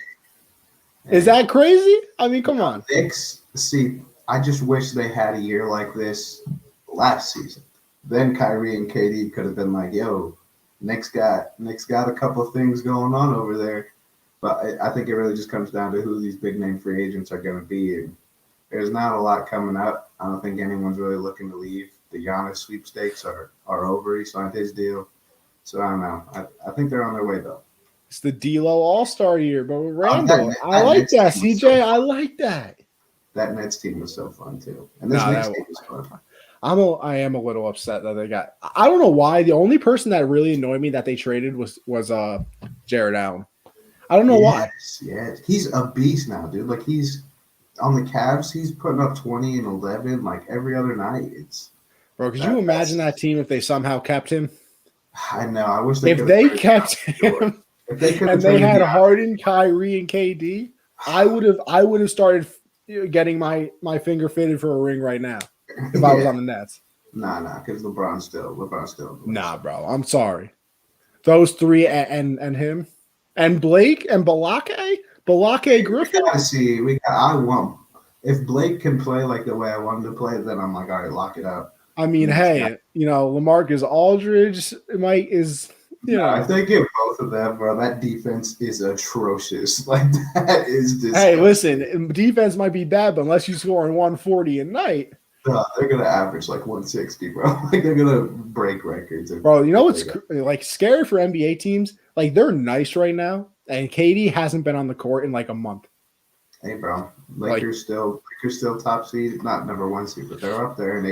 is that crazy? I mean, come on. Knicks, see, I just wish they had a year like this last season. Then Kyrie and KD could have been like, yo, Knicks got a couple of things going on over there. But I think it really just comes down to who these big name free agents are going to be. And there's not a lot coming up. I don't think anyone's really looking to leave. The Giannis sweepstakes are over. He signed his deal. So I don't know. I think they're on their way, though. It's the D'Lo All-Star year, but with Randall. I like that, CJ. I like that. That Nets team was so fun, too. And this Knicks team was fun. I am a little upset that they got. I don't know why. The only person that really annoyed me that they traded was Jared Allen. I don't know why. Yes, he's a beast now, dude. Like, he's on the Cavs. He's putting up 20 and 11 like every other night. Bro, could you imagine that team if they somehow kept him? I know. I wish if they kept him. If they and they had Harden, Kyrie, and KD, I would have started getting my finger fitted for a ring right now if I was on the Nets. Nah, because LeBron's still. Nah, bro. I'm sorry. Those three and him. And Blake and Balake Griffin. If Blake can play like the way I want him to play, then I'm like, all right, lock it up. I mean, hey, LaMarcus Aldridge If they get both of them, bro, that defense is atrocious. Like, that is disgusting. Hey, listen, defense might be bad, but unless you score in 140 a night. They're gonna average like 160, bro. Like, they're gonna break records. Bro, you know what's like scary for NBA teams? Like, they're nice right now, and KD hasn't been on the court in like a month. Hey, bro, Lakers still top seed, not number 1 seed, but they're up there, and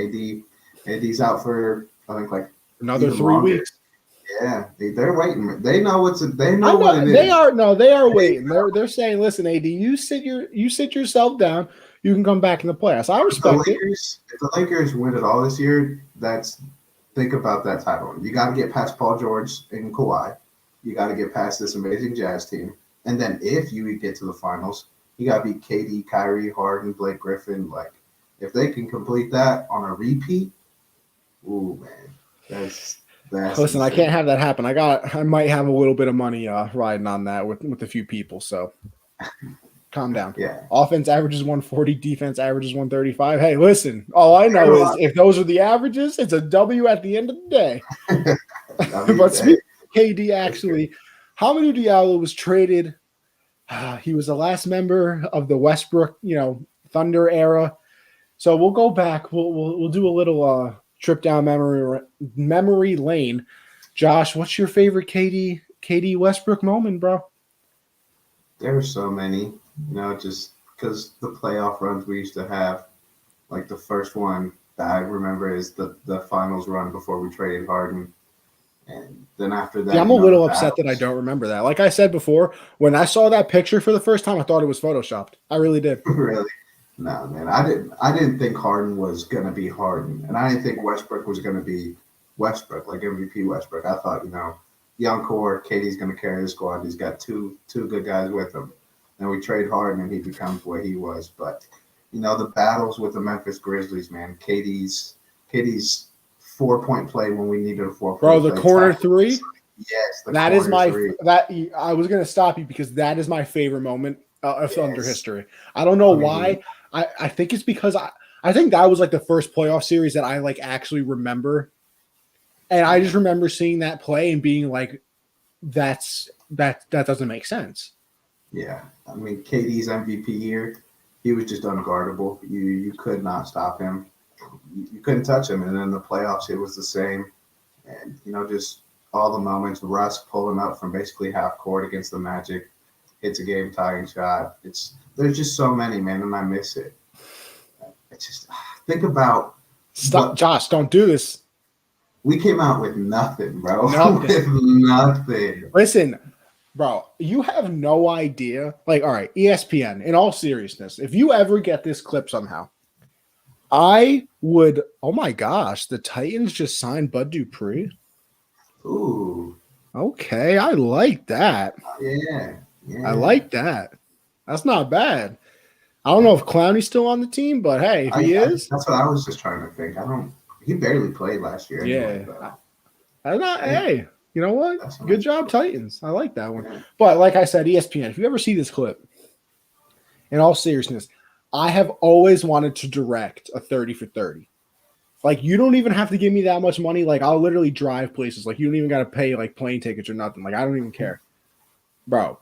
AD's out for I think like another 3 weeks. Yeah, they're waiting. They know what it is. They are waiting. They're saying, listen, AD, you sit yourself down. You can come back in the playoffs. I respect it. If the Lakers win it all this year, think about that title. You got to get past Paul George and Kawhi. You got to get past this amazing Jazz team. And then if you get to the finals, you got to beat KD, Kyrie, Harden, Blake Griffin. Like, if they can complete that on a repeat, ooh, man, that's listen, insane. I can't have that happen. I might have a little bit of money riding on that with a few people. So calm down. Yeah. Offense averages 140, defense averages 135. Hey, listen, all I know is if those are the averages, it's a W at the end of the day. But speaking of KD, actually, Hamidou Diallo was traded. He was the last member of the Westbrook, Thunder era. So we'll go back. We'll do a little trip down memory lane. Josh, what's your favorite KD Westbrook moment, bro? There are so many, just because the playoff runs we used to have, like the first one that I remember is the finals run before we traded Harden. And then after that, I'm a little upset that I don't remember that. Like I said before, when I saw that picture for the first time, I thought it was photoshopped. I really did. Really? No, man. I didn't think Harden was gonna be Harden, and I didn't think Westbrook was gonna be Westbrook, like MVP Westbrook. I thought, young core, KD's gonna carry the squad. He's got two good guys with him. And we trade Harden, and he becomes what he was. But the battles with the Memphis Grizzlies, man. KD's 4-point play when we needed a 4-point play. Bro, the corner three. Yes, the That is corner my three. that I was gonna stop you because that is my favorite moment of Thunder Yes. history. I don't know I mean, why. I think it's because I think that was like the first playoff series that I like actually remember, and I just yeah, remember seeing that play and being like, that doesn't make sense. yeah. I mean, KD's MVP year, he was just unguardable. You could not stop him. You couldn't touch him. And then the playoffs, it was the same. And just all the moments. Russ pulling up from basically half court against the Magic, hits a game tying shot. There's just so many, man, and I miss it. It's just think about Stop, what Josh! Don't do this. we came out with nothing, bro. Nothing. With nothing. Listen, bro, you have no idea. Like, all right, ESPN. In all seriousness, if you ever get this clip somehow, I would. Oh my gosh, the Titans just signed Bud Dupree. Ooh, Okay, I like that. yeah, I yeah. like that. That's not bad. I don't know if Clowney's still on the team, but hey, if he is, That's what I was just trying to think. I don't. He barely played last year anyway, yeah, but I'm not. hey, Hey, you know what? that's a Good nice job, little team. Titans. I like that one. Yeah. But like I said, ESPN. If you ever see this clip, in all seriousness, I have always wanted to direct a 30 for 30. Like, you don't even have to give me that much money. Like, I'll literally drive places. Like, you don't even got to pay like plane tickets or nothing. Like, I don't even care, bro.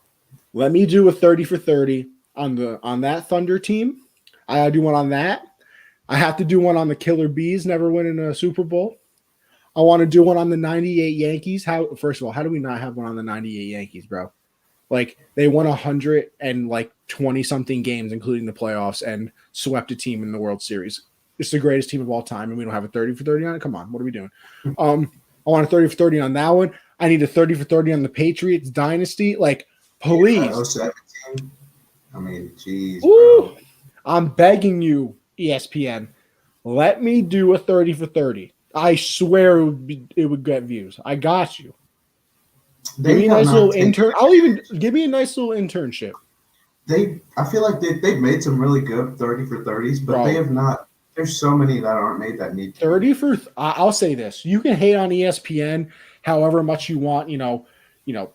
Let me do a 30 for 30 on that Thunder team. I gotta do one on that. I have to do one on the Killer Bees, never winning a Super Bowl. I want to do one on the 98 Yankees. How first of all, how do we not have one on the 98 Yankees, bro? Like they won 100 and like 20 something games, including the playoffs, and swept a team in the World Series. It's the greatest team of all time, and we don't have a 30 for 30 on it. Come on, what are we doing? I want a 30 for 30 on that one. I need a 30 for 30 on the Patriots dynasty. Like, Yeah, please. 17. I mean, jeez, Woo! bro. I'm begging you, ESPN. Let me do a 30 for 30. I swear it would get views. I got you. Give They me a have nice not little taken intern. a I'll even chance. give me a nice little internship. I feel like they've made some really good 30 for 30s, but they Bro, have not. There's so many that aren't made that need to be 30 made. for I'll say this. You can hate on ESPN however much you want,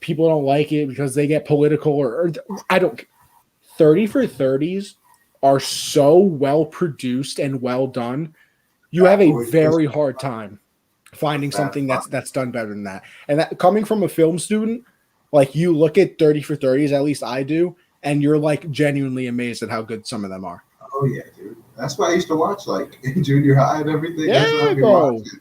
people don't like it because they get political or I don't 30 for 30s are so well produced and well done. You have Fat a Boys versus very hard time the finding Fat something Five. that's done better than that. And that coming from a film student, like you look at 30 for 30s, at least I do, and you're like genuinely amazed at how good some of them are. Oh yeah, dude. That's why I used to watch like in junior high and everything. That's what Yeah, I'd be bro. watching.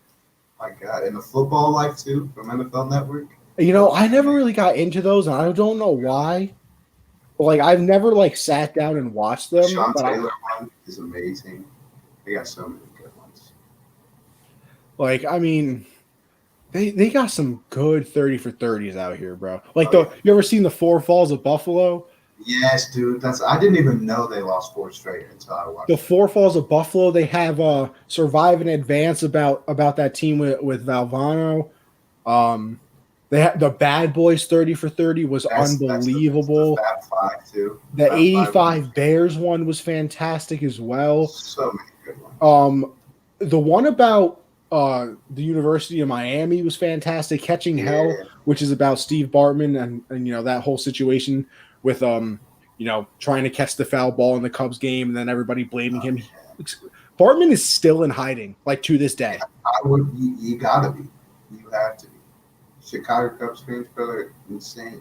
My God, and the football life too from NFL Network. I Those never man, really got into those, and I don't know why. Like I've never like sat down and watched the them, Sean but I Taylor one is amazing. They got so many good ones. like I mean they got some good 30 for 30s out here, bro. Like Oh yeah. you ever seen the Four Falls of Buffalo? Yes, dude. I didn't even know they lost four straight until I The watched it. Four Falls of Buffalo, they have Survive and Advance about that team with Valvano. Um, they had the Bad Boys 30 for 30 was That's the unbelievable. Fab Five too. The Fab Five one. 85 Bears one was fantastic as well. So many good ones. Um, the one about the University of Miami was fantastic. Catching Hell, Yeah. which is about Steve Bartman and that whole situation with trying to catch the foul ball in the Cubs game and then everybody blaming him. Bartman is still in hiding, like to this day. I would. You gotta be. You have to be. Chicago Cubs fans, brother, insane.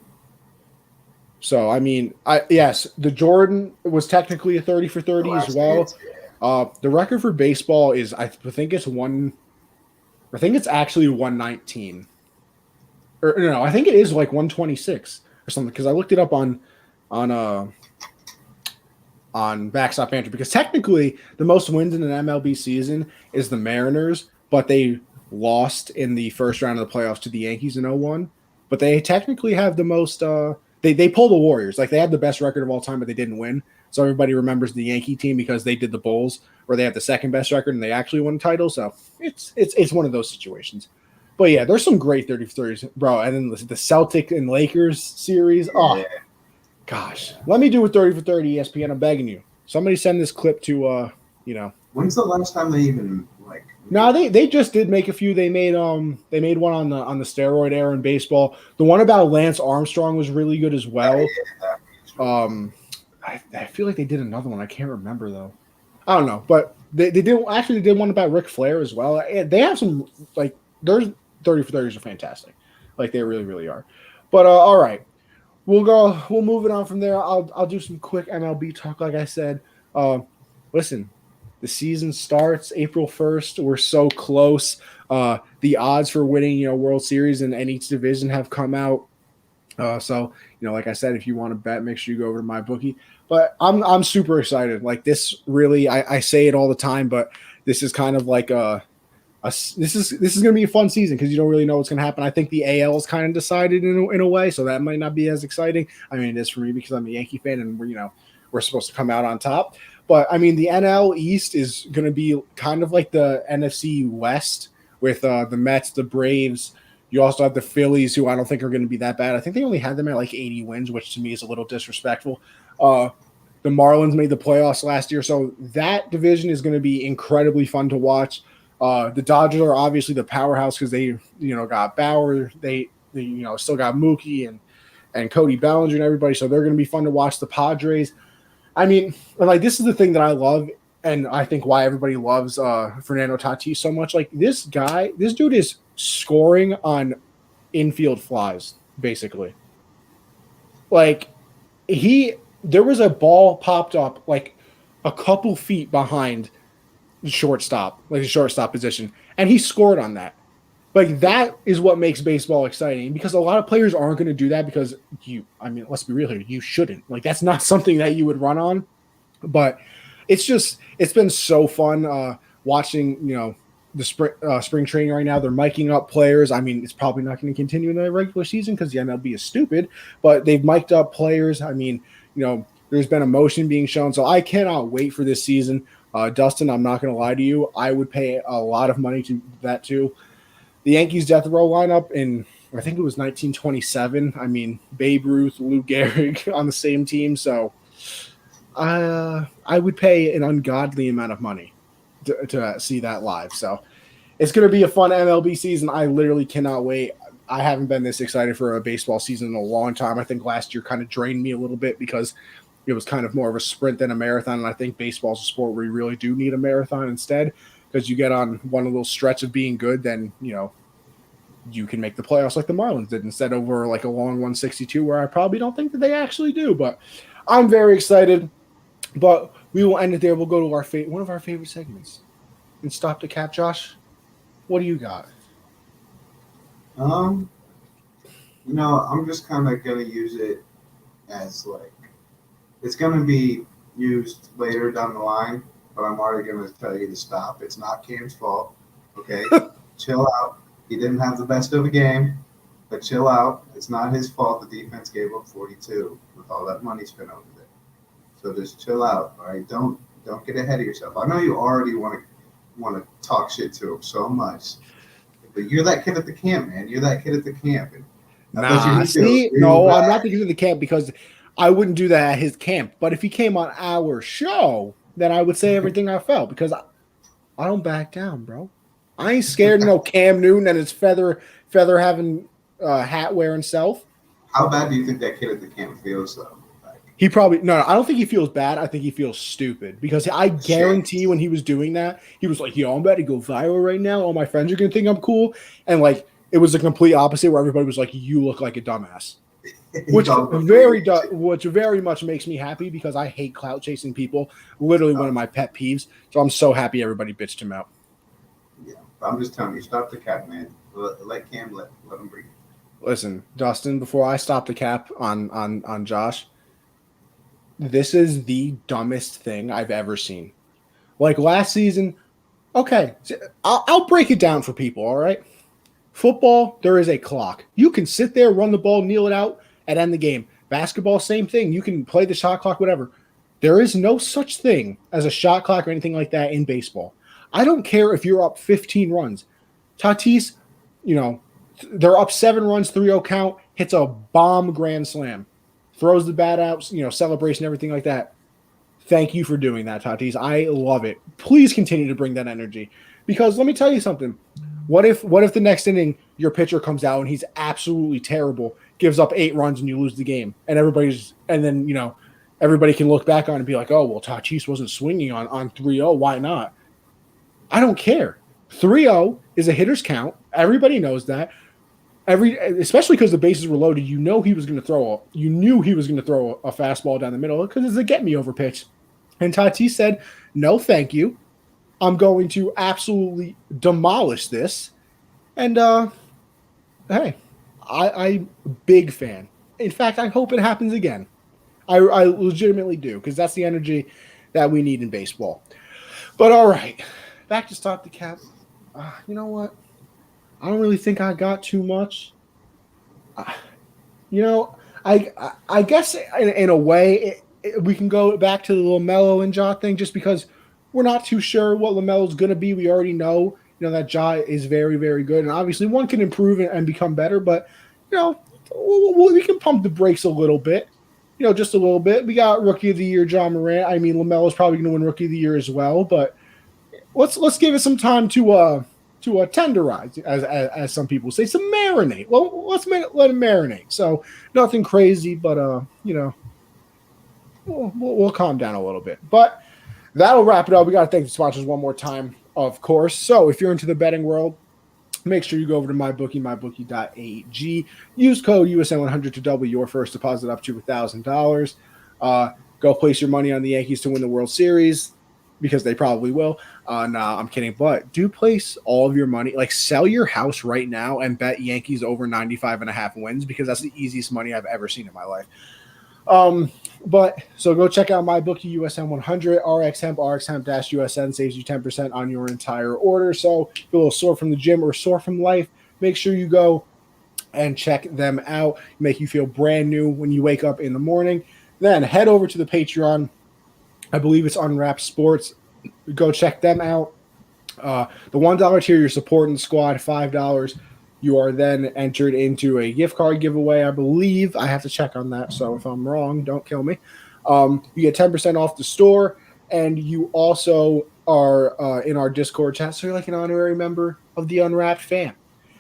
So I mean, yes, the Jordan was technically a 30 for The 30 as last well. dance, yeah. The record for baseball is I think it's one. I think it's actually 119. Or no, I think it is like 126 or something because I looked it up on uh on Backstop Banter because technically the most wins in an MLB season is the Mariners, but they lost in the first round of the playoffs to the Yankees in 01. But they technically have the most they pulled the Warriors. Like they had the best record of all time, but they didn't win. So everybody remembers the Yankee team because they did the Bulls, where they have the second best record and they actually won a title. So it's one of those situations. But yeah, there's some great 30 for 30s, bro. And then the Celtic and Lakers series. Oh Yeah. gosh. Let me do a 30 for 30 ESPN. I'm begging you. Somebody send this clip to When's the last time they even like No, they just did make a few. They made one on the steroid era in baseball. The one about Lance Armstrong was really good as well. That was really good. I feel like they did another one. I can't remember though. I don't know, but they did one about Ric Flair as well. They have some like there's 30 for 30s are fantastic, like they really really are. But all right, we'll move it on from there. I'll do some quick MLB talk, like I said. Uh, Listen, the season starts April 1st. We're so close. The odds for winning, World Series in each division have come out. So like I said, if you want to bet, make sure you go over to my bookie. But I'm super excited. Like this, really, I say it all the time, but this is kind of like this is going to be a fun season because you don't really know what's going to happen. I think the AL is kind of decided in a way, so that might not be as exciting. I mean, it is for me because I'm a Yankee fan, and we're supposed to come out on top. But I mean, the NL East is going to be kind of like the NFC West with the Mets, the Braves. You also have the Phillies, who I don't think are going to be that bad. I think they only had them at like 80 wins, which to me is a little disrespectful. The Marlins made the playoffs last year, so that division is going to be incredibly fun to watch. The Dodgers are obviously the powerhouse because they, got Bauer. They still got Mookie and Cody Bellinger and everybody, so they're going to be fun to watch. The Padres. I mean, like this is the thing that I love, and I think why everybody loves Fernando Tatis so much. Like this dude is scoring on infield flies, basically. Like there was a ball popped up like a couple feet behind the shortstop, like the shortstop position, and he scored on that. Like that is what makes baseball exciting because a lot of players aren't going to do that because let's be real here, you shouldn't. Like that's not something that you would run on. But it's been so fun watching, the spring training right now. They're miking up players. I mean, it's probably not going to continue in the regular season because the MLB is stupid, but they've mic'd up players. I mean, there's been emotion being shown. So I cannot wait for this season. Dustin, I'm not going to lie to you. I would pay a lot of money to that too. The Yankees death row lineup in, I think it was 1927. I mean, Babe Ruth, Lou Gehrig on the same team. So I would pay an ungodly amount of money to see that live. So it's going to be a fun MLB season. I literally cannot wait. I haven't been this excited for a baseball season in a long time. I think last year kind of drained me a little bit because it was kind of more of a sprint than a marathon. And I think baseball is a sport where you really do need a marathon instead because you get on one little stretch of being good, then, you can make the playoffs like the Marlins did instead over like a long 162 where I probably don't think that they actually do. But I'm very excited. But we will end it there. We'll go to one of our favorite segments and stop the cap. Josh, what do you got? I'm just kind of gonna use it as like it's gonna be used later down the line, but I'm already gonna tell you to stop. It's not Cam's fault. Okay, chill out. He didn't have the best of a game, but chill out. It's not his fault the defense gave up 42 with all that money spent over there. So just chill out, all right? Don't get ahead of yourself. I know you already want to talk shit to him so much, but you're that kid at the camp, man. You're that kid at the camp. And I'm not the kid at the camp because I wouldn't do that at his camp. But if he came on our show, then I would say everything I felt because I don't back down, bro. I ain't scared of no Cam Newton and his feather having hat wearing self. How bad do you think that kid at the camp feels though? He probably no. I don't think he feels bad. I think he feels stupid because I guarantee you when he was doing that, he was like, "Yo, I'm about to go viral right now. All my friends are gonna think I'm cool." And like, it was the complete opposite, where everybody was like, "You look like a dumbass," which very much makes me happy because I hate clout chasing people. Literally one of my pet peeves. So I'm so happy everybody bitched him out. Yeah, I'm just telling you, stop the cap, man. Let Cam let him breathe. Listen, Dustin. Before I stop the cap on Josh. This is the dumbest thing I've ever seen. Like last season, okay, I'll break it down for people, all right? Football, there is a clock. You can sit there, run the ball, kneel it out, and end the game. Basketball, same thing. You can play the shot clock, whatever. There is no such thing as a shot clock or anything like that in baseball. I don't care if you're up 15 runs. Tatis, they're up 7 runs, 3-0 count, hits a bomb grand slam. Throws the bat out, celebration, everything like that. Thank you for doing that, Tatis. I love it. Please continue to bring that energy. Because let me tell you something. What if the next inning your pitcher comes out and he's absolutely terrible, gives up 8 runs and you lose the game, and then everybody can look back on it and be like, oh well, Tatis wasn't swinging on 3-0. Why not? I don't care. 3-0 is a hitter's count. Everybody knows that. Especially because the bases were loaded, you knew he was going to throw a fastball down the middle because it's a get me over pitch. And Tatis said, "No, thank you. I'm going to absolutely demolish this." And hey, I'm a big fan. In fact, I hope it happens again. I legitimately do, because that's the energy that we need in baseball. But all right, back to Stop the Cap. You know what? I don't really think I got too much. I guess in a way we can go back to the LaMelo and Ja thing, just because we're not too sure what LaMelo's going to be. We already know, that Ja is very, very good, and obviously one can improve and become better. But we can pump the brakes a little bit, just a little bit. We got Rookie of the Year Ja Morant. I mean, LaMelo's probably going to win Rookie of the Year as well, but let's give it some time to tenderize, as some people say, some marinate. Well, let it marinate. So nothing crazy, but we'll calm down a little bit. But that'll wrap it up. We got to thank the sponsors one more time, of course. So if you're into the betting world, make sure you go over to mybookie, use code USN100 to double your first deposit up to $1,000. Go place your money on the Yankees to win the World Series, because they probably will. Nah, I'm kidding. But do place all of your money. Like, sell your house right now and bet Yankees over 95.5 wins, because that's the easiest money I've ever seen in my life. But so go check out MyBookie USN100. RxHemp-USN saves you 10% on your entire order. So if you're a little sore from the gym or sore from life, make sure you go and check them out. Make you feel brand new when you wake up in the morning. Then head over to the Patreon. I believe it's Unwrapped Sports. Go check them out. The $1 tier, you're supporting the squad. $5, you are then entered into a gift card giveaway, I believe. I have to check on that, so if I'm wrong, don't kill me. You get 10% off the store, and you also are in our Discord chat, so you're like an honorary member of the Unwrapped fam.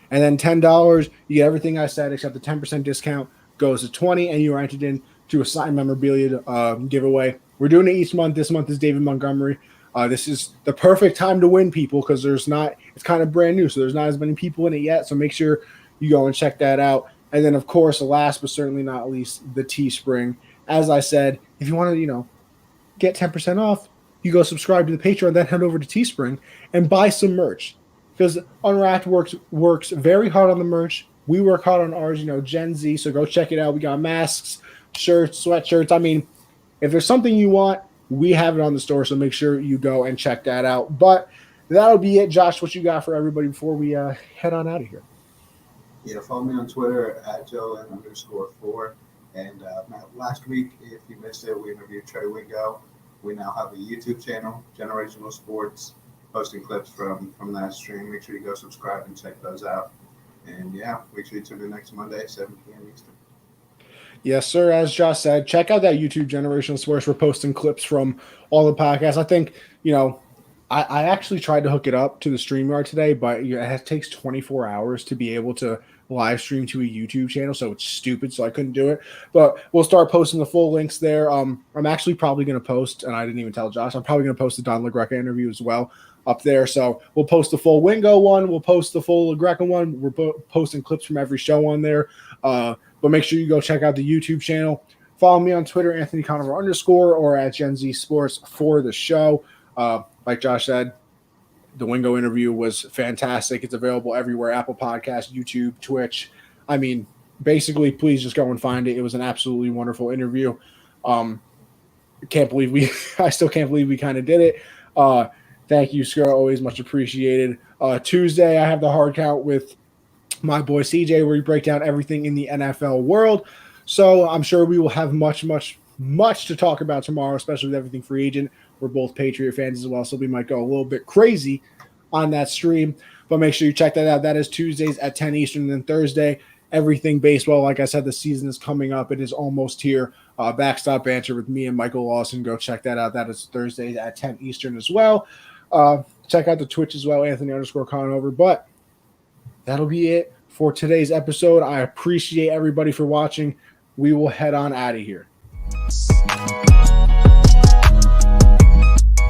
And then $10, you get everything I said except the 10% discount goes to $20, and you are entered into a signed memorabilia giveaway. We're doing it each month. This month is David Montgomery. This is the perfect time to win, people, because it's kind of brand new, so there's not as many people in it yet. So make sure you go and check that out. And then, of course, last but certainly not least, the Teespring. As I said, if you want to, get 10% off, you go subscribe to the Patreon, then head over to Teespring and buy some merch, because Unwrapped works very hard on the merch. We work hard on ours, Gen Z. So go check it out. We got masks, shirts, sweatshirts. I mean, if there's something you want, we have it on the store, so make sure you go and check that out. But that'll be it. Josh, what you got for everybody before we head on out of here? Yeah, follow me on Twitter at Joe_4. And last week, if you missed it, we interviewed Trey Wingo. We now have a YouTube channel, Generational Sports, posting clips from that stream. Make sure you go subscribe and check those out. And yeah, make sure you tune in next Monday, 7 p.m. Eastern. Yes, sir. As Josh said, check out that YouTube Generational Sports. We're posting clips from all the podcasts. I think, I actually tried to hook it up to the StreamYard today, but it takes 24 hours to be able to live stream to a YouTube channel, so it's stupid, so I couldn't do it. But we'll start posting the full links there. I'm actually probably going to post, and I didn't even tell Josh, I'm probably going to post the Don LaGreca interview as well up there. So we'll post the full Wingo one. We'll post the full LaGreca one. We're posting clips from every show on there. But make sure you go check out the YouTube channel. Follow me on Twitter, Anthony Conover _ or at Gen Z Sports for the show. Like Josh said, the Wingo interview was fantastic. It's available everywhere: Apple Podcasts, YouTube, Twitch. I mean, basically, please just go and find it. It was an absolutely wonderful interview. I still can't believe we kind of did it. Thank you, Skr. Always much appreciated. Tuesday, I have the hard count with my boy CJ, where we break down everything in the NFL world. So I'm sure we will have much to talk about tomorrow, especially with everything free agent. We're both Patriot fans as well, so we might go a little bit crazy on that stream. But make sure you check that out. That is Tuesdays at 10 Eastern, and then Thursday, everything baseball. Like I said, the season is coming up. It is almost here. Backstop Banter with me and Michael Lawson. Go check that out. That is Thursdays at 10 Eastern as well. Check out the Twitch as well, Anthony_Conover. But that'll be it for today's episode. I appreciate everybody for watching. We will head on out of here.